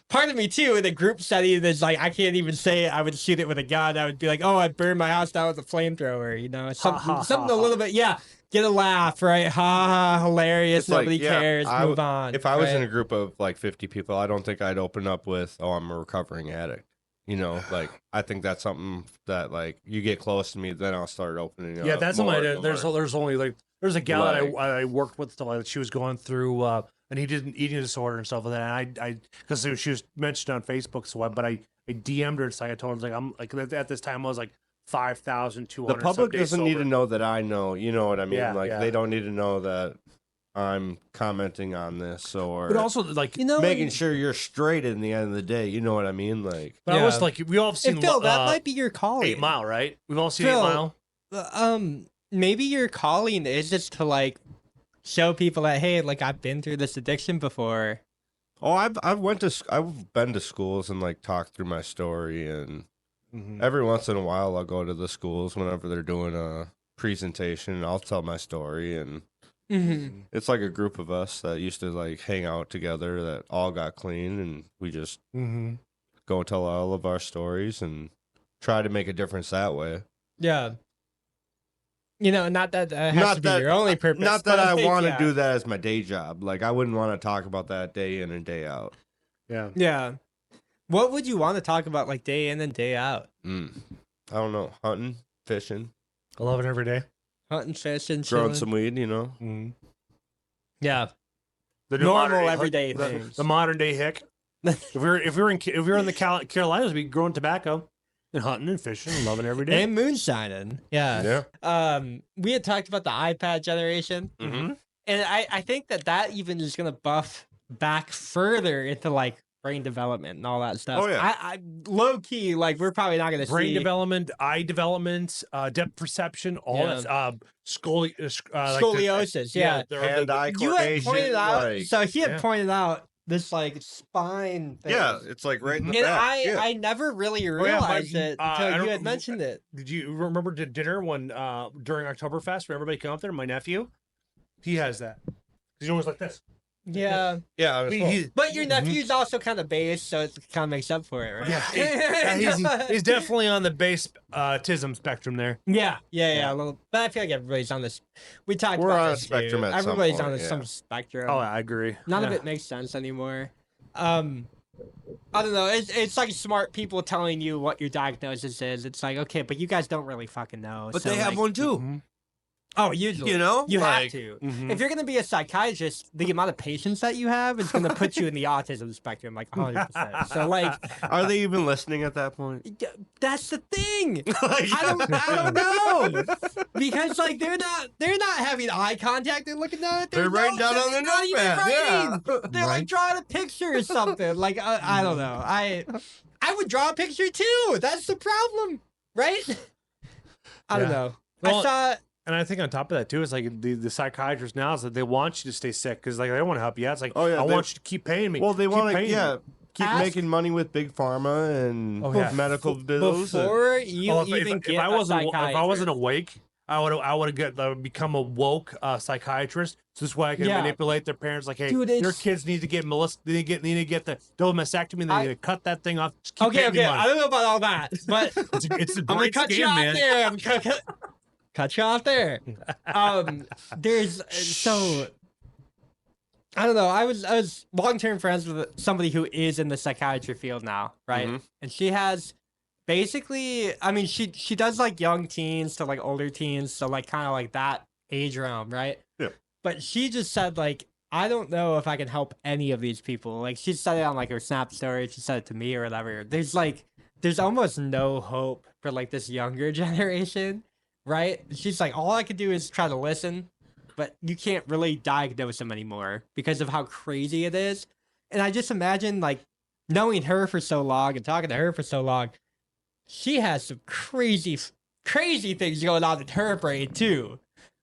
part of me, too, in a group setting is like, I can't even say I would shoot it with a gun. I would be like, oh, I'd burn my house down with a flamethrower, you know? Something a little bit, get a laugh, right? Ha ha, hilarious. It's Nobody like, cares. Move on. If I was right? in a group of like 50 people, I don't think I'd open up with, oh, I'm a recovering addict. You know, like, I think that's something that, like, you get close to me, then I'll start opening up. Yeah, that's something I did. There's only like, there's a gal that I worked with, stuff like that. She was going through, and he did an eating disorder and stuff like that. And I because she was mentioned on Facebook, but I DM'd her and I told her, like, I'm like, at this time I was like 5,200. The public doesn't need to know that I know. You know what I mean? Yeah, they don't need to know that I'm commenting on this or. But also, like, you know, making sure you're straight in the end of the day. You know what I mean? Like, but I was like, we all have seen. And Phil, that might be your calling. 8 Mile, right? We've all seen Phil, 8 Mile. Maybe your calling is just to like show people that, hey, like, I've been through this addiction before. Oh, I've been to schools and like talked through my story, and every once in a while I'll go to the schools whenever they're doing a presentation and I'll tell my story, and it's like a group of us that used to like hang out together that all got clean, and we just go and tell all of our stories and try to make a difference that way. Yeah. You know, not that has to be your only purpose. Not that I want to do that as my day job. Like, I wouldn't want to talk about that day in and day out. Yeah. Yeah. What would you want to talk about, like, day in and day out? I don't know. Hunting, fishing. I love it every day. Hunting, fishing, growing some weed, you know? Yeah. The normal everyday things. The modern day hick. if we were in the Carolinas, we'd be growing tobacco. And hunting and fishing and loving every day. And moonshining. Yeah. We had talked about the iPad generation. And I think that even is going to buff back further into like brain development and all that stuff. Oh, yeah. I low key, like we're probably not gonna Brain see development, eye development, depth perception, all Yeah. that. scoliosis. Yeah, Hand-eye you had coordination. pointed out. like, So he had yeah. pointed out this like spine thing. yeah, it's like right in the And back. yeah. I never really yeah, realized it I until don't- you had mentioned it. Did you remember the dinner when during Oktoberfest when everybody came up there? My nephew, he has that. He's always like this. Yeah, yeah, I was but your nephew's also kind of base, so it kind of makes up for it, right? Yeah, he's definitely on the base autism spectrum there. Yeah. A little, but I feel like everybody's on this. We talked We're about on a this, spectrum too. at some Everybody's point, on yeah. some spectrum. Oh, I agree. None of Yeah. it makes sense anymore. I don't know. It's like smart people telling you what your diagnosis is. It's like, okay, but you guys don't really fucking know. But so, they have like, one too. Mhm. Oh, usually. You know, You have Like, to. Mhm. If you're going to be a psychiatrist, the amount of patience that you have is going to put you in the autism spectrum, like 100%. So, like, Are they even listening at that point? that's the thing. Like, I don't know because like they're not having eye contact. They're looking down at their They're writing notes down and on they're their not even notepad. writing. Yeah. They're like drawing a picture or something. Like I don't know. I would draw a picture too. That's the problem, right? I don't Yeah. know. Well, I saw. And I think on top of that too, it's like the psychiatrist now is that they want you to stay sick because like they don't want to help you out. It's like, Oh, yeah, I they- want you to keep paying me. Well, they Keep want to, paying me. keep Ask- making money with big pharma and Oh, yeah. medical bills. Before you Oh, if even get I a wasn't if I psychiatrist. wasn't awake, I would have become a woke psychiatrist. So this way I can Yeah. manipulate their parents. Like, hey, Dude, your it's- kids need to get need to get the double mastectomy. They need to cut that thing off. Just keep Okay, paying me I money. don't know about all that, but It's a I'm gonna great cut you scam, off man. there. I'm gonna cut you off there. There's so I don't know. I was long-term friends with somebody who is in the psychiatry field now, right? Mhm. And she has basically, I mean, she does like young teens to like older teens, so like kind of like that age realm, right? Yeah. But she just said like, I don't know if I can help any of these people. Like she said it on like her Snap story. She said it to me or whatever. There's almost no hope for like this younger generation, right? She's like, all I can do is try to listen, but you can't really diagnose them anymore because of how crazy it is. And I just imagine like knowing her for so long and talking to her for so long, she has some crazy things going on in her brain too.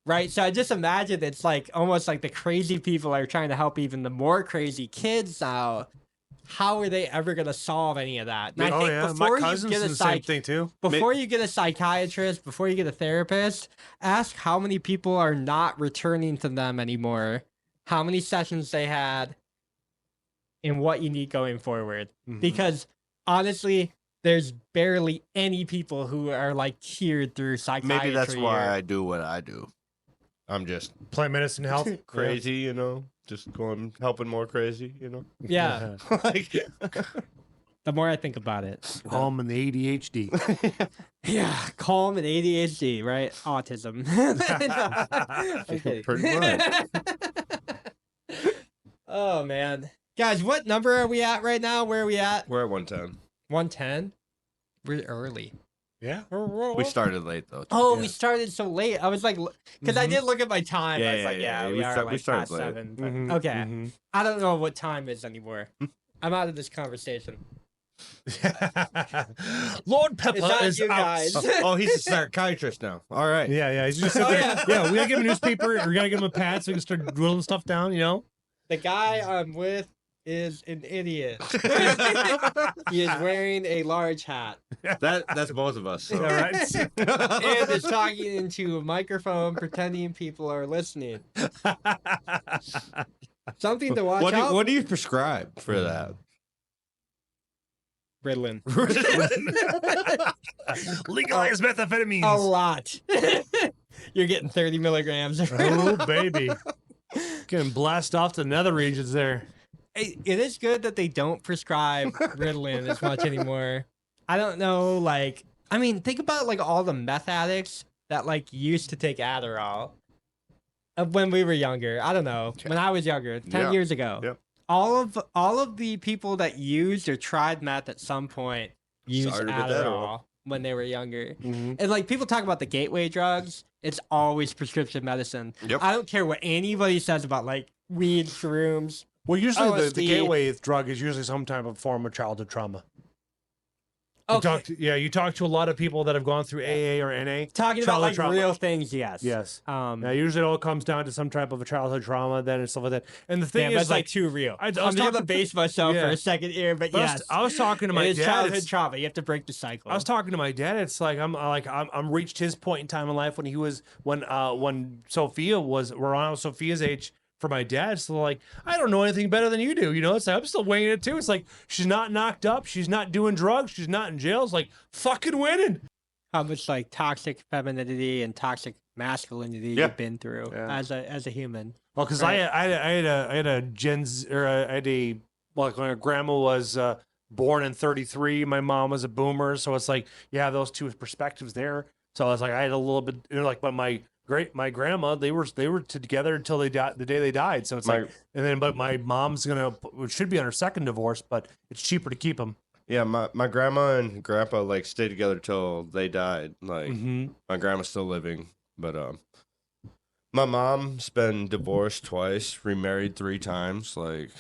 Right, so I just imagine it's like almost like the crazy people are trying to help even the more crazy kids now. How are they ever gonna solve any of that? And I Oh think yeah, before my you cousin's get a the same thing too. before you get a psychiatrist, before you get a therapist, ask how many people are not returning to them anymore, how many sessions they had, and what you need going forward. Mhm. Because honestly, there's barely any people who are like cured through psychiatry. Maybe that's why or- I do what I do. I'm just Plant medicine health. crazy, you know, just going helping more crazy, you know. Yeah, Like, the more I think about it. Calm and the ADHD. Yeah, calm and ADHD, right? Autism. Okay. Pretty much. Oh man, guys, what number are we at right now? Where are we at? We're at 110. 110. We're early. Yeah. We started late though. Oh, Yeah. we started so late. I was like, because I Mhm. did look at my time. Yeah, I was yeah, like, yeah, yeah, yeah. we are We like started past late. 7. But, Mhm, okay, mhm. I don't know what time is anymore. I'm out of this conversation. Lord Peppa It's not is you out. guys. Oh, he's a psychiatrist now. All right. Yeah, yeah. He's just sit Oh, there. yeah. Yeah, we gotta give him a newspaper. We gotta give him a pad so he can start drilling stuff down. You know. The guy I'm with is an idiot. He is wearing a large hat That's both of us. So. All right. and is talking into a microphone, pretending people are listening. Something to watch out. What do you prescribe for that? Ritalin. Legalize methamphetamines. A lot. You're getting 30 milligrams. Oh, baby. Getting blast off to nether regions there. It is good that they don't prescribe Ritalin as much anymore. I don't know, like, I mean, think about like all the meth addicts that like used to take Adderall when we were younger. I don't know, when I was younger, 10 Yeah. years ago. Yep. All of the people that used or tried meth at some point used Started with Adderall Adderall. when they were younger. Mm-hmm. And like people talk about the gateway drugs, it's always prescription medicine. Yep. I don't care what anybody says about like weed, shrooms, Well, usually the LSD. gateway drug is usually some type of form of childhood trauma. Okay. You talk to a lot of people that have gone through AA or NA. Talking about childhood like trauma. real things, yes. Yes. Usually it all comes down to some type of a childhood trauma, then and stuff like that. And the thing Damn, is, that's like too real. I was I'm just gonna talking- base myself Yeah. for a second here, but yes, I was talking to my it is dad. childhood trauma. You have to break the cycle. I was talking to my dad. It's like I'm reached his point in time in life when he was when Sophia was around Sophia's age for my dad. So like I don't know anything better than you do. You know, it's like I'm still weighing it too. It's like she's not knocked up, she's not doing drugs, she's not in jail. It's like fucking winning. How much like toxic femininity and toxic masculinity Yeah. you've been through Yeah. as a human. Well, because Right. I had a Gen Z, or I had a like my grandma was born in '33. My mom was a boomer, so it's like you have those two perspectives there. So I was like, I had a little bit, like, but my grandma, they were together until they died, the day they died. So it's like, and then but my mom's should be on her second divorce, but it's cheaper to keep them. Yeah, my grandma and grandpa like stayed together till they died. Like Mm-hmm. my grandma's still living, but my mom's been divorced twice, remarried 3 times. Like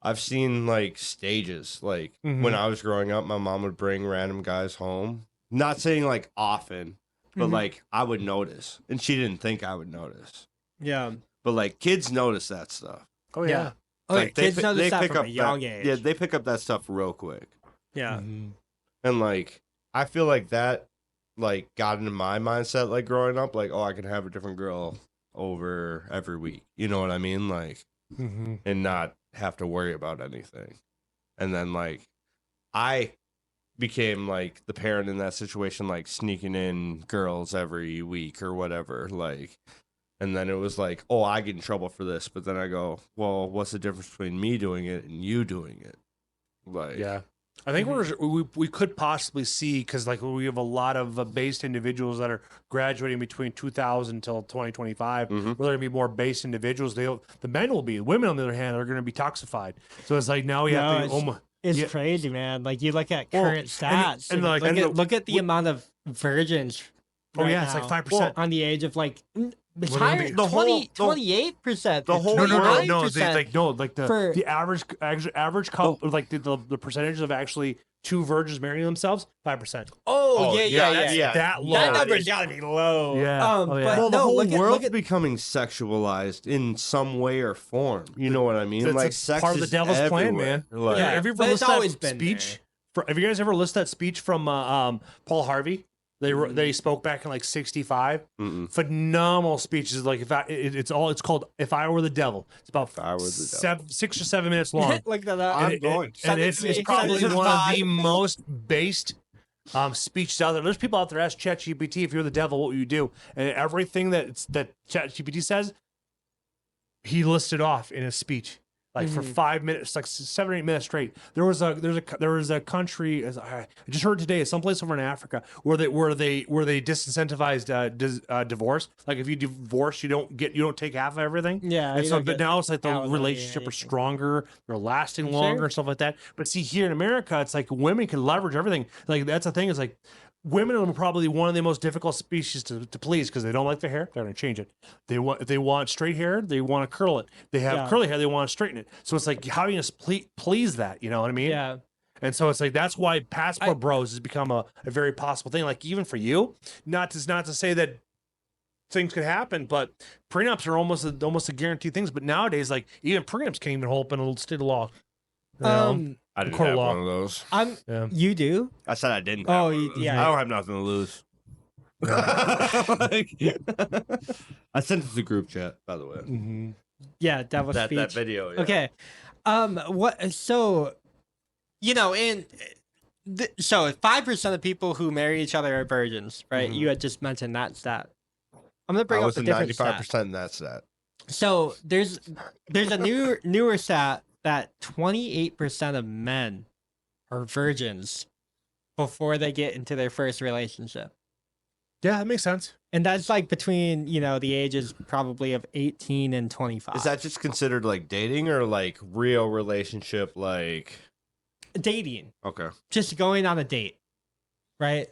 I've seen like stages. Like when I was growing up, my mom would bring random guys home. Not saying like often, but like I would notice, and she didn't think I would notice. Yeah. But like kids notice that stuff. Oh Yeah. yeah. Okay, Like, kids know this stuff pick from up a young that, age. Yeah, they pick up that stuff real quick. Yeah. Mhm. And like I feel like that like got into my mindset like growing up, like, oh, I can have a different girl over every week. You know what I mean? Like Mhm. and not have to worry about anything. And then like I became like the parent in that situation, like sneaking in girls every week or whatever. Like and then it was like, oh, I get in trouble for this. But then I go, well, what's the difference between me doing it and you doing it? Like, Yeah. I think we could possibly see, because like we have a lot of based individuals that are graduating between 2000 until 2025. Where they're gonna be more based individuals. The men will be. Women, on the other hand, are gonna be toxified. So it's like now we have to. It's Yeah. crazy, man. Like you look at Well, current stats, and like- look at the amount of virgins. Oh right yeah, it's now like 5%. on the age of like it's What do you higher, mean? The whole- 28%. the whole No, world- like for- the average couple, like the percentage of actually 2 virgins marrying themselves, 5%. Oh, yeah. that's that low. That number's gotta be low. Yeah. Oh, yeah. But Well, the no, whole look world's at becoming sexualized in some way or form. You know what I mean? That's like a sex part of the is devil's plan, everywhere. man. Like, Yeah. Have you ever But it's listened to always that been speech? Have you guys ever listened to that speech from Paul Harvey? They spoke back in like 65. mm-mm. Phenomenal speeches. Like it's called "If I Were the Devil." It's about If I Were the Devil. 6 or 7 minutes long. look at that. I'm And going. and it's probably one of the most based speeches out there. There's people out there ask ChatGPT, if you're the devil, what would you do? And everything that ChatGPT says, he listed off in his speech, like for 5 minutes, like 7 or 8 minutes straight. There was a country, as I just heard today, someplace over in Africa where they disincentivized divorce. Like if you divorce, you don't take half of everything. Yeah, And you so don't but get now it's like the alimony or relationship are anything. stronger, they're lasting Sure. longer, and stuff like that. But see, here in America, it's like women can leverage everything. Like that's the thing, is like women are probably one of the most difficult species to please, because they don't like their hair, they're going to change it. If they want straight hair, they want to curl it. They have Yeah. curly hair, they want to straighten it. So it's like, how do you please that? You know what I mean? Yeah. And so it's like, that's why passport bros has become a very possible thing. Like even for you, not to say that things could happen, but prenups are almost a guaranteed things. But nowadays, like even prenups can't even hold up in a state of law. You know? I didn't Court have law. one of those. Yeah. You do? I said I didn't. Oh, have one of those. yeah. I don't have nothing to lose. I sent it to the group chat, by the way. Mm-hmm. Yeah, that was That speech. video. Yeah. Okay. What? So, so 5% of people who marry each other are virgins, right? Mhm. You had just mentioned that stat. I'm gonna bring I up was a in different 95% stat. in that stat. So there's a newer stat that 28% of men are virgins before they get into their first relationship. Yeah, that makes sense. And that's like between, the ages probably of 18 and 25. Is that just considered like dating or like real relationship? Like, dating? okay. Just going on a date, right?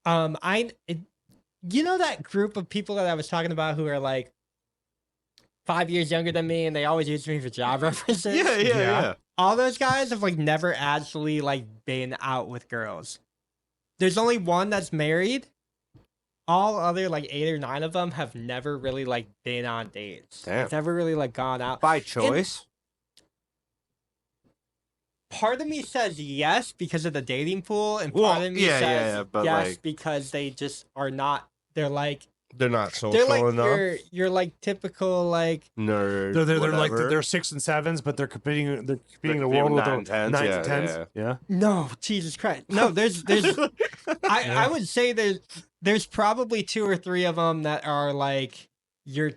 That group of people that I was talking about who are like 5 years younger than me, and they always use me for job references. Yeah. All those guys have like never actually like been out with girls. There's only one that's married. All other like 8 or 9 of them have never really like been on dates. Damn. It's never really like gone out. By choice. Part of me says yes because of the dating pool, and part of me says but yes like, because they just are not. They're like they're not social they're like enough. you're like typical like Nerd. They're like whatever. they're 6 and 7s, but they're competing in the world with the 9 and 10s, 9s and 10s. Yeah. no Jesus Christ no. There's I would say there's probably 2 or 3 of them that are like your.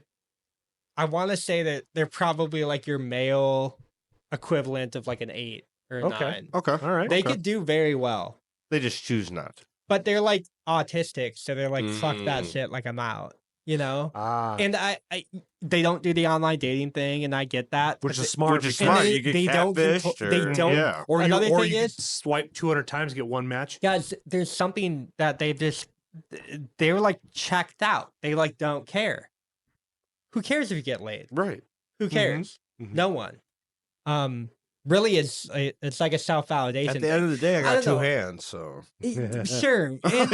I want to say that they're probably like your male equivalent of like an 8 or a 9. Okay. All right. They okay. could do very well. They just choose not to. But they're like autistic, so they're like, fuck that Mm. shit, like I'm out, you know? Ah, And I they don't do the online dating thing, and I get that. which but is smart. Which is because- smart. they- You get they don't catfished. control- they don't- Yeah. Or Another you, or thing you is- could swipe 200 times, get one match. Guys, there's something that they're like checked out. They like don't care. Who cares if you get laid? Right. Who cares? Mhm. No one. Really, it's like a self At validation. the end of the day, I I got don't 2 know. hands, so. Sure, and, dude,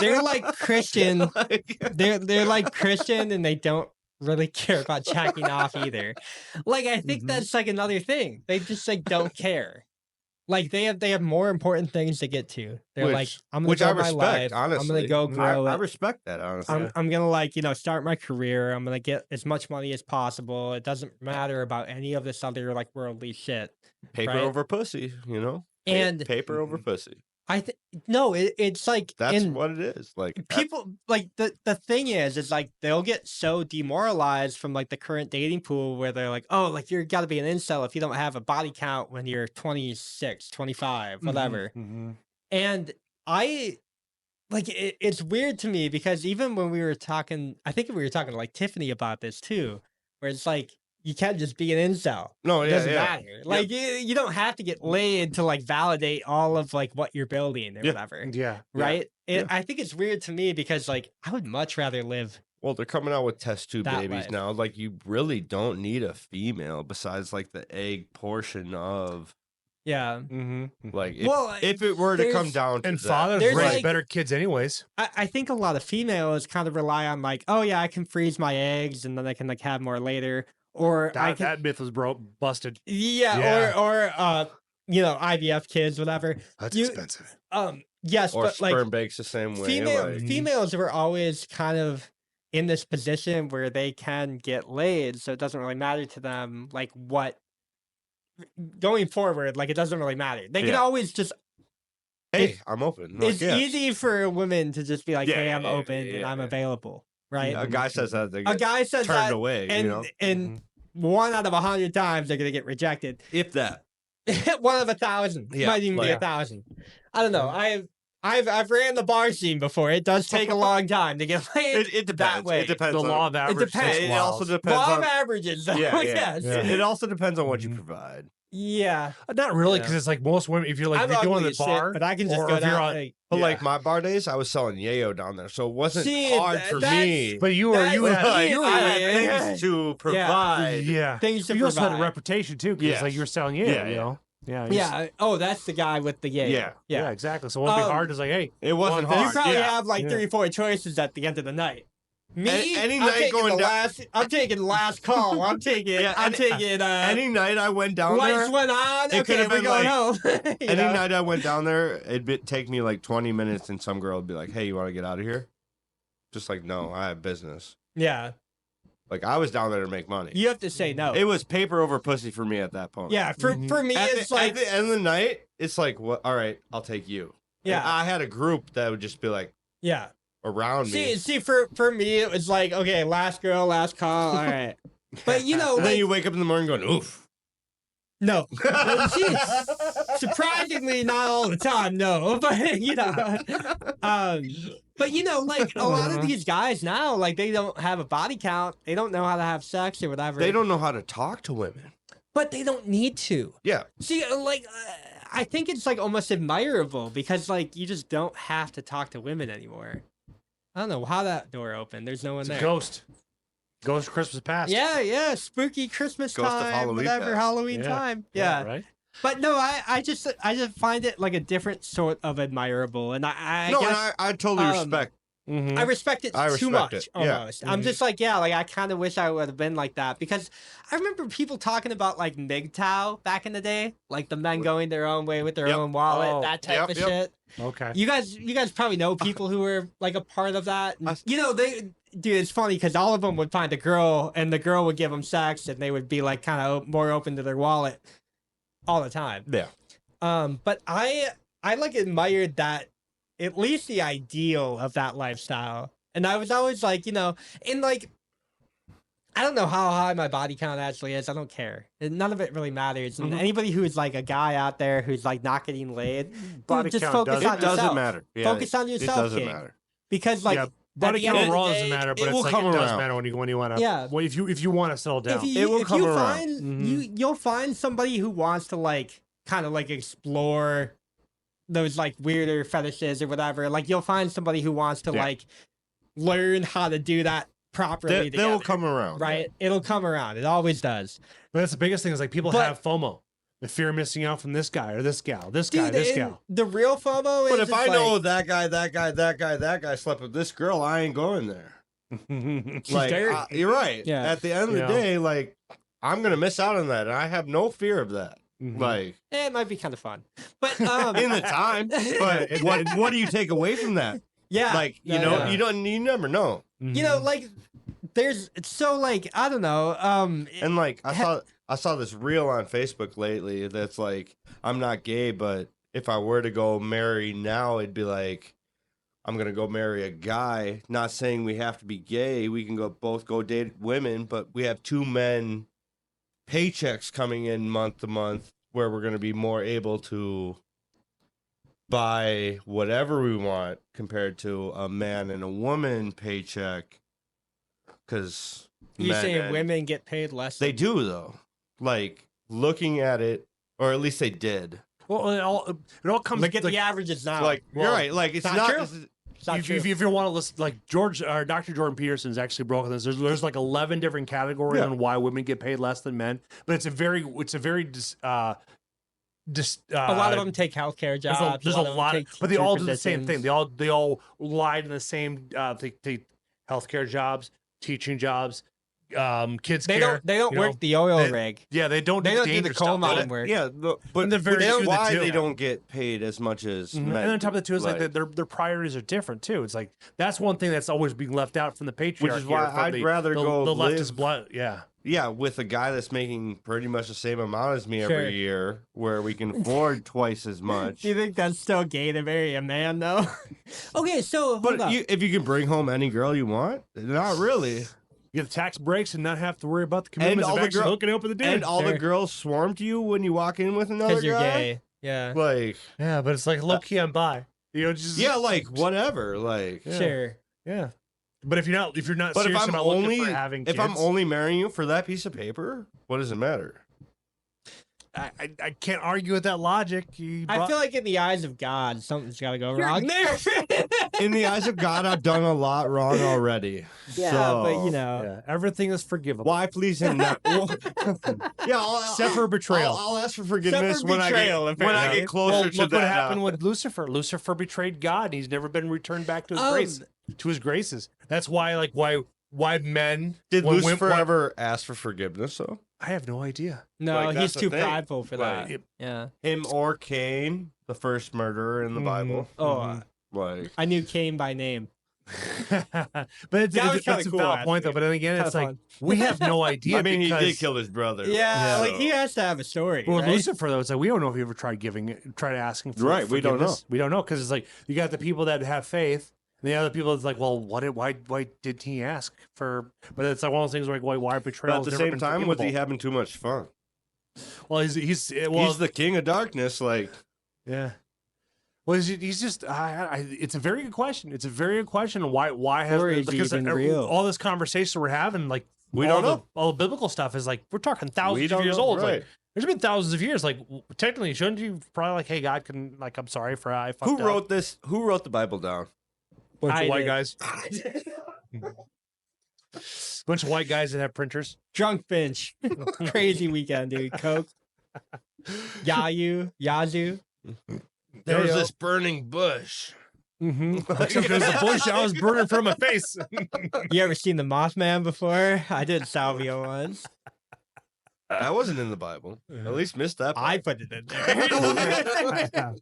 they're like Christian. They're like Christian, and they don't really care about jacking off either. Like I think Mhm. that's like another thing. They just like don't care. Like they have more important things to get to. They're like, I'm gonna which go I my respect, life. honestly. I'm gonna go grow I it. respect that, honestly. I'm gonna like start my career. I'm gonna get as much money as possible. It doesn't matter about any of this other like worldly shit. Paper right? over pussy, you know? And paper over pussy. I think no, it's like That's in, what it is. Like people like the thing is like they'll get so demoralized from like the current dating pool where they're like, oh, like you got to be an incel if you don't have a body count when you're 26 25 whatever. Mhm. And I like it's weird to me because even when we were talking, I think we were talking to like Tiffany about this too, where it's like you can't just be an incel. No, It yeah, doesn't yeah. matter. Like you don't have to get laid to like validate all of like what you're building or Yeah. whatever. Yeah. Right? Yeah. I think it's weird to me because like I would much rather live. Well, they're coming out with test tube That babies life. now. Like you really don't need a female besides like the egg portion of Yeah. Mm-hmm. like Well, if it were to come there's- down to And that. fathers There's, raise like- better kids, anyways. I think a lot of females kind of rely on like, oh yeah, I can freeze my eggs and then I can like have more later. Or I That, can that myth was busted. yeah, Yeah. or IVF kids, whatever. That's You- expensive. Yes, or but like sperm banks the same way. like, females were always kind of in this position where they can get laid, so it doesn't really matter to them like what going forward, like it doesn't really matter. They can Yeah. always just hey, I'm open. Like, it's yeah. easy for women to just be like, Yeah, hey, yeah, I'm yeah, open and yeah, I'm yeah. available. Right? A guy says that, they A get guy says turned that away. and You know, and 1 out of 100 times they're gonna get rejected. if that. 1 of 1,000. Yeah, Might even be like- 1,000. I don't know. I've ran the bar scene before. It does take a long time to get laid. It depends. that way. It depends. The on, law of average. depends. takes It wild. also depends Law of on. averages, though. Yeah, yeah. Yes. Yeah. It also depends on what you Mhm. provide. Yeah. Not really, Yeah. because it's like most women. If you're like I'm if you're doing ugly the as shit, bar, but I can just or go if you're down. on- Like, But Yeah. like my bar days, I was selling yayo down there, so it wasn't See, hard that- for that's- me. but you were you That's had like- you I were had yeah. things to provide. yeah. things to You also had a provide. reputation too, because Yes. like you were selling you, Yeah, you yeah. know. Yeah. you Yeah. Oh, that's the guy with the yay. Yeah. Yeah, exactly. So it won't be hard. It's like, hey, It wasn't Well, You hard. probably yeah. have like Yeah. 3 or 4 choices at the end of the night. Me, Any I'm night taking going the down- last. I'm taking last call. I'm taking. Yeah, I'm any- taking. Any night I went down Lights there, went on. it Okay, could've we're been going like- home. You any know? night I went down there, it'd take me like 20 minutes, and some girl would be like, "Hey, you want to get out of here?" Just like, no, I have business. Yeah, Like I was down there to make money. you have to say no. It was paper over pussy for me at that point. Yeah, for me, At it's the, like at the end of the night, it's like, what? All right, I'll take you. And yeah, I had a group that would just be like yeah. around me. See, for me, it was like okay, last girl, last call. All right, but you know, And then like, you wake up in the morning going, oof. no. Surprisingly, not all the time, no. But you know, but you know, like a lot of these guys now, like they don't have a body count. They don't know how to have sex or whatever. They don't know how to talk to women. but they don't need to. Yeah. See, like, I think it's like almost admirable because like you just don't have to talk to women anymore. I don't know how that door opened. There's no one it's a there. ghost. Ghost of Christmas Past. Yeah, spooky Christmas Ghost of time, Halloween whatever, past. Halloween time. Yeah. right. But no, I just find it like a different sort of admirable, and I No, guess and I totally respect. Mm-hmm. I respect it I too respect much it, yeah. almost. I'm just like, yeah, like I kind of wish I would have been like that because I remember people talking about like MGTOW back in the day, like the men going their own way with their Yep. own wallet, Oh, that type of shit. Okay. You guys probably know people who were like a part of that. And, you know, dude, it's funny because all of them would find a girl and the girl would give them sex and they would be like kind of more open to their wallet all the time. Yeah. But I like admired that, at least the ideal of that lifestyle. And I was always like, you know, in like, I don't know how high my body count actually is. I don't care. None of it really matters. And anybody who's like a guy out there who's like not getting laid, Body dude, just count focus on It doesn't yourself. matter. Yeah, Focus on yourself, It doesn't King. matter. Because like, Yeah, at body the end count of the raw day, doesn't matter, but it it's will like come it does around. matter when you want to. Yeah. Well, if you want to settle down. If It will come around. find you'll find somebody who wants to like kind of like explore those like weirder fetishes or whatever. Like you'll find somebody who wants to like learn how to do that properly. They will together, come around. right? It'll come around. It always does. But that's the biggest thing is like people But- have FOMO, the fear of missing out from this guy or this gal, this Dude, guy, this and gal. the real FOMO is But if just I know like, that guy slept with this girl, I ain't going there. Like dirty. you're right. Yeah. At the end of the Yeah. day, like I'm gonna miss out on that, and I have no fear of that. Like it might be kind of fun, but in the time. But what do you take away from that? yeah, Like you yeah, know, yeah. you never know. You know, like there's so like I don't know. And like I saw this reel on Facebook lately that's like I'm not gay, but if I were to go marry now, it'd be like I'm gonna go marry a guy. Not saying we have to be gay. We can both go date women, but we have two men paychecks coming in month to month where we're gonna be more able to buy whatever we want compared to a man and a woman paycheck. Because you saying women get paid less? they do though. Like looking at it, or at least they did. well, it all comes Look at like, the averages now. Like you're right. Like it's not not. true. It's not if true. you want to listen, like Dr. Jordan Peterson's actually broken this. There's like 11 different categories Yeah. on why women get paid less than men, but it's a very a lot of them take healthcare jobs. There's a lot, take but they teacher all do the same thing. positions. They all lied in the same healthcare jobs, teaching jobs, kids They care. don't you work know? the oil They- rig. Yeah, they don't. They don't do the dangerous coal stuff. mining work. Yeah, but And they're very that's few that why do. they don't get paid as much as Mhm. men. And on top of that too, it's like, Like- their priorities are different too. It's like that's one thing that's always being left out from the patriarchy. Which is why or from I'd rather the, go the live- leftist blood. Yeah, Yeah, with a guy that's making pretty much the same amount as me Sure. every year, where we can afford twice as much. Do you think that's still gay to marry a man though? Okay, so hold But up. if you can bring home any girl you want, not really. you get the tax breaks and not have to worry about the commitments all of the actually girl- hooking up with a dude. And all Sure. the girls swarm to you when you walk in with another Because you're guy. gay. Yeah. Like, yeah, but it's like low key I'm bi. You know, just yeah, like whatever. Like, Yeah. Sure. yeah. But if you're not but if serious I'm about looking only for having if I'm kids, only marrying you for that piece of paper, what does it matter? I can't argue with that logic. I feel like in the eyes of God, something's got to go wrong there. In the eyes of God, I've done a lot wrong already. yeah, So, but you know. yeah, everything is forgivable. why please him not? Yeah, Except for betrayal. I'll ask for forgiveness Except for when betrayal, I apparently. get closer Well, to look that. what happened with Lucifer. Lucifer betrayed God, and he's never been returned back to his grace, to his graces. That's why, like, why men Did when Lucifer why- ever ask for forgiveness? Though I have no idea. No, Like, he's that's the too thing. prideful for that. Like, Yeah. him or Cain, the first murderer in the Mhm. Bible. Oh, Like, I knew Cain by name. but it's, That was it's, kinda that's a cool, valid point, though. actually. But then again, Kinda it's like fun. we have no idea. I mean, he because, did kill his brother. Yeah, Yeah. like he has to have a story. Well, with right? Lucifer, though, it's like we don't know if he ever tried asking for Right, we don't forgiveness. We don't know because it's like you got the people that have faith, and the other people that's like, well, why did he ask for? But it's like one of those things where like, why But betrayal? at the has never same been time, was he forgivable. having too much fun? Well, he's He's the king of darkness. Like, yeah. Well, he's just. It's a very good question. It's a very good question. Why has Or is he because even real? all this conversation we're having, like We all don't know. all the biblical stuff is like we're talking We thousands of don't years know, old. right. Like there's been thousands of years. Like technically, shouldn't you probably like, hey, God can like, I'm sorry for I fucked who up. wrote this? Who wrote the Bible down? Bunch I of white did. guys. Bunch of white guys that have printers. Drunk Finch. Crazy weekend, dude. Coke. Yazoo. There was you go. this burning bush. Mm-hmm. Except there's a bush I was burning from my face. You ever seen the Mothman before? I did salvia once. That wasn't in the Bible. At least missed that part. I put it in there.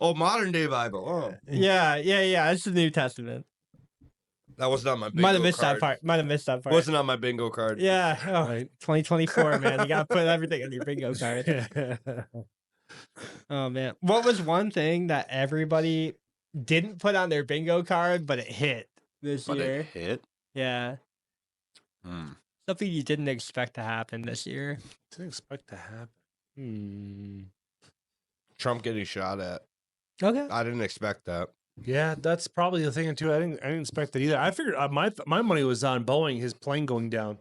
Oh, modern day Bible. Oh, yeah. It's the New Testament. that was not my bingo Might have missed card. that part. Might have missed that part. Wasn't on my bingo card. Yeah. Oh, Right. 2024, man. You gotta put everything on your bingo card. Oh man. What was one thing that everybody didn't put on their bingo card, but it hit this But year? it hit. Yeah. Hmm. Something you didn't expect to happen this year. Didn't expect to happen. Trump getting shot at. Okay. I didn't expect that. Yeah, that's probably the thing too. I didn't expect that either. I figured my money was on Boeing, his plane going down.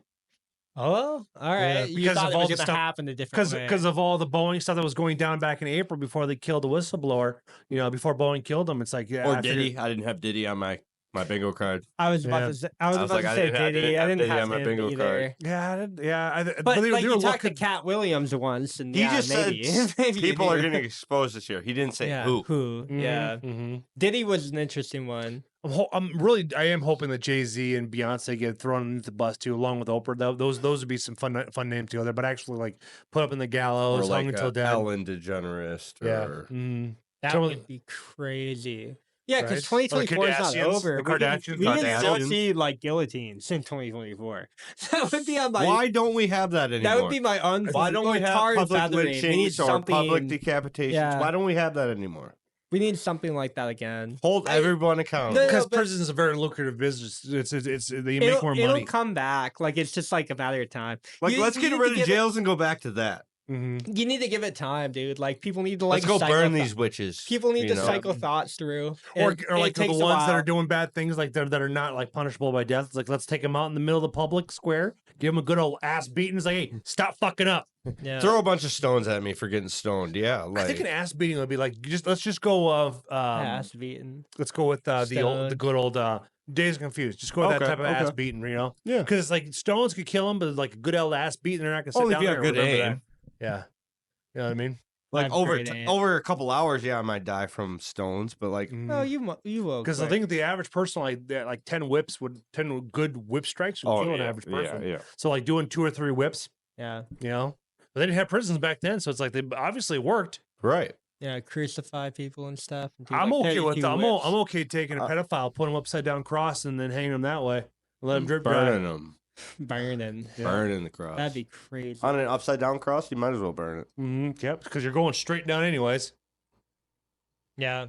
Oh, all right. Yeah, You because thought of it all was the gonna stuff- happen a different way. Because of all the Boeing stuff that was going down back in April before they killed the whistleblower. You know, before Boeing killed him, it's like yeah. Or I figured- Diddy. I didn't have Diddy on my bingo card. I was about Yeah. to say, I was about like, to I say didn't have- Diddy. I didn't Diddy have on my him bingo either. card. Yeah. But they like were you talked to looking. Cat Williams once, and He yeah, just maybe. said maybe you people are do. getting exposed this year. He didn't say yeah, who. Mhm, Yeah, mhm. Diddy was an interesting one. I am hoping that Jay-Z and Beyonce get thrown into the bus too, along with Oprah. Those would be some fun names together. But actually, like put up in the Or gallows, hung like until dead. Ellen DeGeneres. Yeah. Or... Mhm. That Some of would be crazy. Yeah, because Right. Or the 2024 is not Kardashians, over. the We can still Kardashians. see like guillotines in 2024. That would be on my. Why don't we have that anymore? That would be my Why don't we have public We need lynchings or something. public decapitations? Yeah. Why don't we have that anymore? We need something like that again. Hold everyone accountable. No, Because but- prison's a very lucrative business. It's they make It'll, more it'll money. come back. Like it's just like a matter of time. Like, You- let's you get need rid to of give it- jails and go back to that. Mhm. You need to give it time, dude. Like people need to like Let's go burn cycle these witches. People need you to know? cycle thoughts through, Or and like it the takes ones a that are while. doing bad things, like that are not like punishable by death. It's like let's take them out in the middle of the public square, give them a good old ass beating. It's like, hey, stop fucking up. Yeah. Throw a bunch of stones at me for getting stoned. Yeah, I think an ass beating would be like let's just go Ass beaten. let's go with the Stone. good old Days Confused. Just go with that Okay, type of ass okay. beating, you know? Yeah. Because it's like stones could kill them, but like a good old ass beating, they're not gonna sit Only down if you there. have and good remember aim. that. Yeah, you know what I mean? Like I've over great aim. over a couple hours, yeah, I might die from stones, but like No, you will. Because I think the average person like 10 good whip strikes would kill an average person. yeah. So like doing 2 or 3 whips, yeah, you know. But they didn't have prisons back then, so it's like they obviously worked. Right. yeah, crucify people and stuff. And do, I'm like, okay with 32 that. I'm whips. okay taking a pedophile, putting him upside down cross, and then hanging him that way. Let him drip Burning dry. them. burning. Burning the cross. That'd be crazy. On an upside down cross, you might as well burn it. Yep, because you're going straight down anyways. Yeah.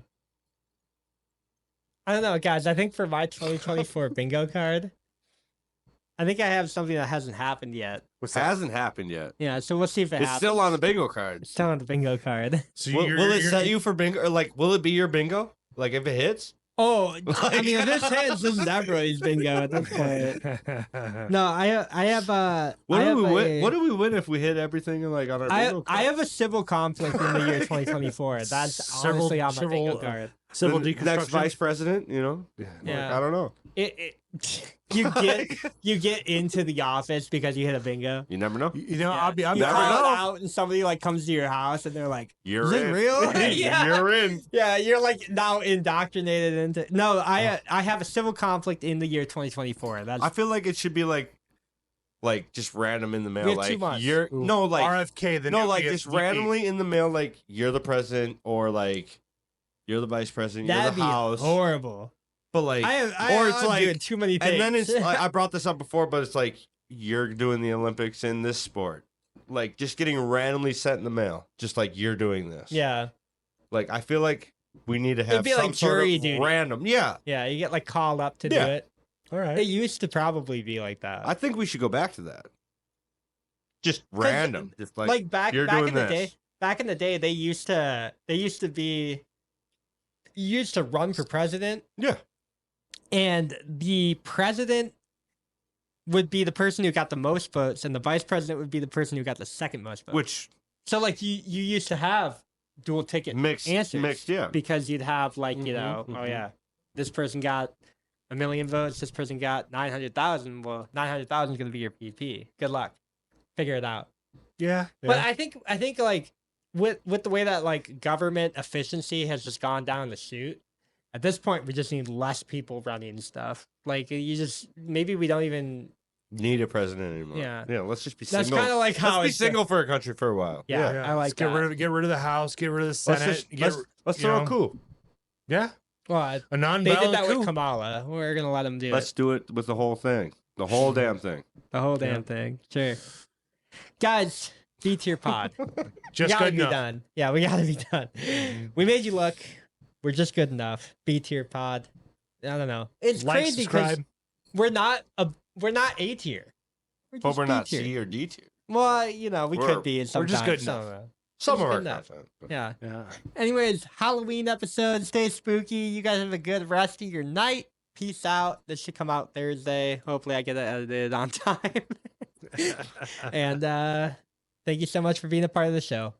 I don't know, guys. I think for my 2024 bingo card, I think I have something that hasn't happened yet. What's Hasn't happened yet. Yeah, so we'll see if it It's happens. still on the bingo card. It's still on the bingo card. So Will it set you for bingo? Or like, will it be your bingo? Like, if it hits? Oh, I mean, if this hits, this is everybody's bingo at this point. No, I have What I do have we a- win? What do we win if we hit everything like on our bingo card? I have a civil conflict in the year 2024. That's Civil- honestly on my bingo civil, card. Civil The deconstruction. next vice president, you know? Yeah. Like, I don't know. You get into the office because you hit a bingo. You never know. You know, Yeah. I'll be You never call it know. out, and somebody like comes to your house, and they're like, You're "Is in. it real?" Yeah. You're in. Yeah, you're like now indoctrinated into. No, I have a civil conflict in the year 2024. That's I feel like it should be like just random in the mail. We have Like 2 months. you're Ooh. no like RFK. The no new like VP. just randomly in the mail. Like you're the president or like you're the vice president. You're that'd the be house. horrible. But like Or it's like doing too many things. and then it's I brought this up before, but it's like you're doing the Olympics in this sport. Like just getting randomly sent in the mail. Just like you're doing this. yeah, Like I feel like we need to have be some like sort jury of duty. random. Yeah. yeah, you get like called up to Yeah. do it. All right. It used to probably be like that. I think we should go back to that. Just random. Just like back you're back doing in the this. day. Back in the day, they used to be. You used to run for president, Yeah. and the president would be the person who got the most votes, and the vice president would be the person who got the second most votes. Which So like you used to have dual ticket mixed answers yeah. because you'd have like you Mhm, know oh mhm. yeah this person got a million votes. This person got 900,000. Well, 900,000 is going to be your PP. Good luck. Figure it out. Yeah. But I think like with the way that like government efficiency has just gone down the chute, at this point we just need less people running stuff. Like you just maybe we don't even Need a president anymore. Yeah. Let's just be That's single. kind of like how Let's be it's single for a country for a while. Yeah, I like Let's that. get rid of the House, get rid of the Senate. Let's you throw know, a coup. Yeah. Well, A they non-ballot did that coup. with Kamala. We're gonna let them do Let's it. do it with the whole thing. The whole damn thing. The whole damn thing. Sure. Guys, BTier pod. Just we gotta good be enough. done. Yeah, we gotta be done. We made you look. We're just good enough. BTier pod. I don't know. It's Like, crazy because subscribe. we're not A tier. But just we're not B-tier. C or D tier. Well, you know, we We're- could be. we're just good sometimes. enough. Some Just of our good enough. content. but- Yeah. Yeah. Anyways, Halloween episode. Stay spooky. You guys have a good rest of your night. Peace out. This should come out Thursday. Hopefully, I get it edited on time. And thank you so much for being a part of the show.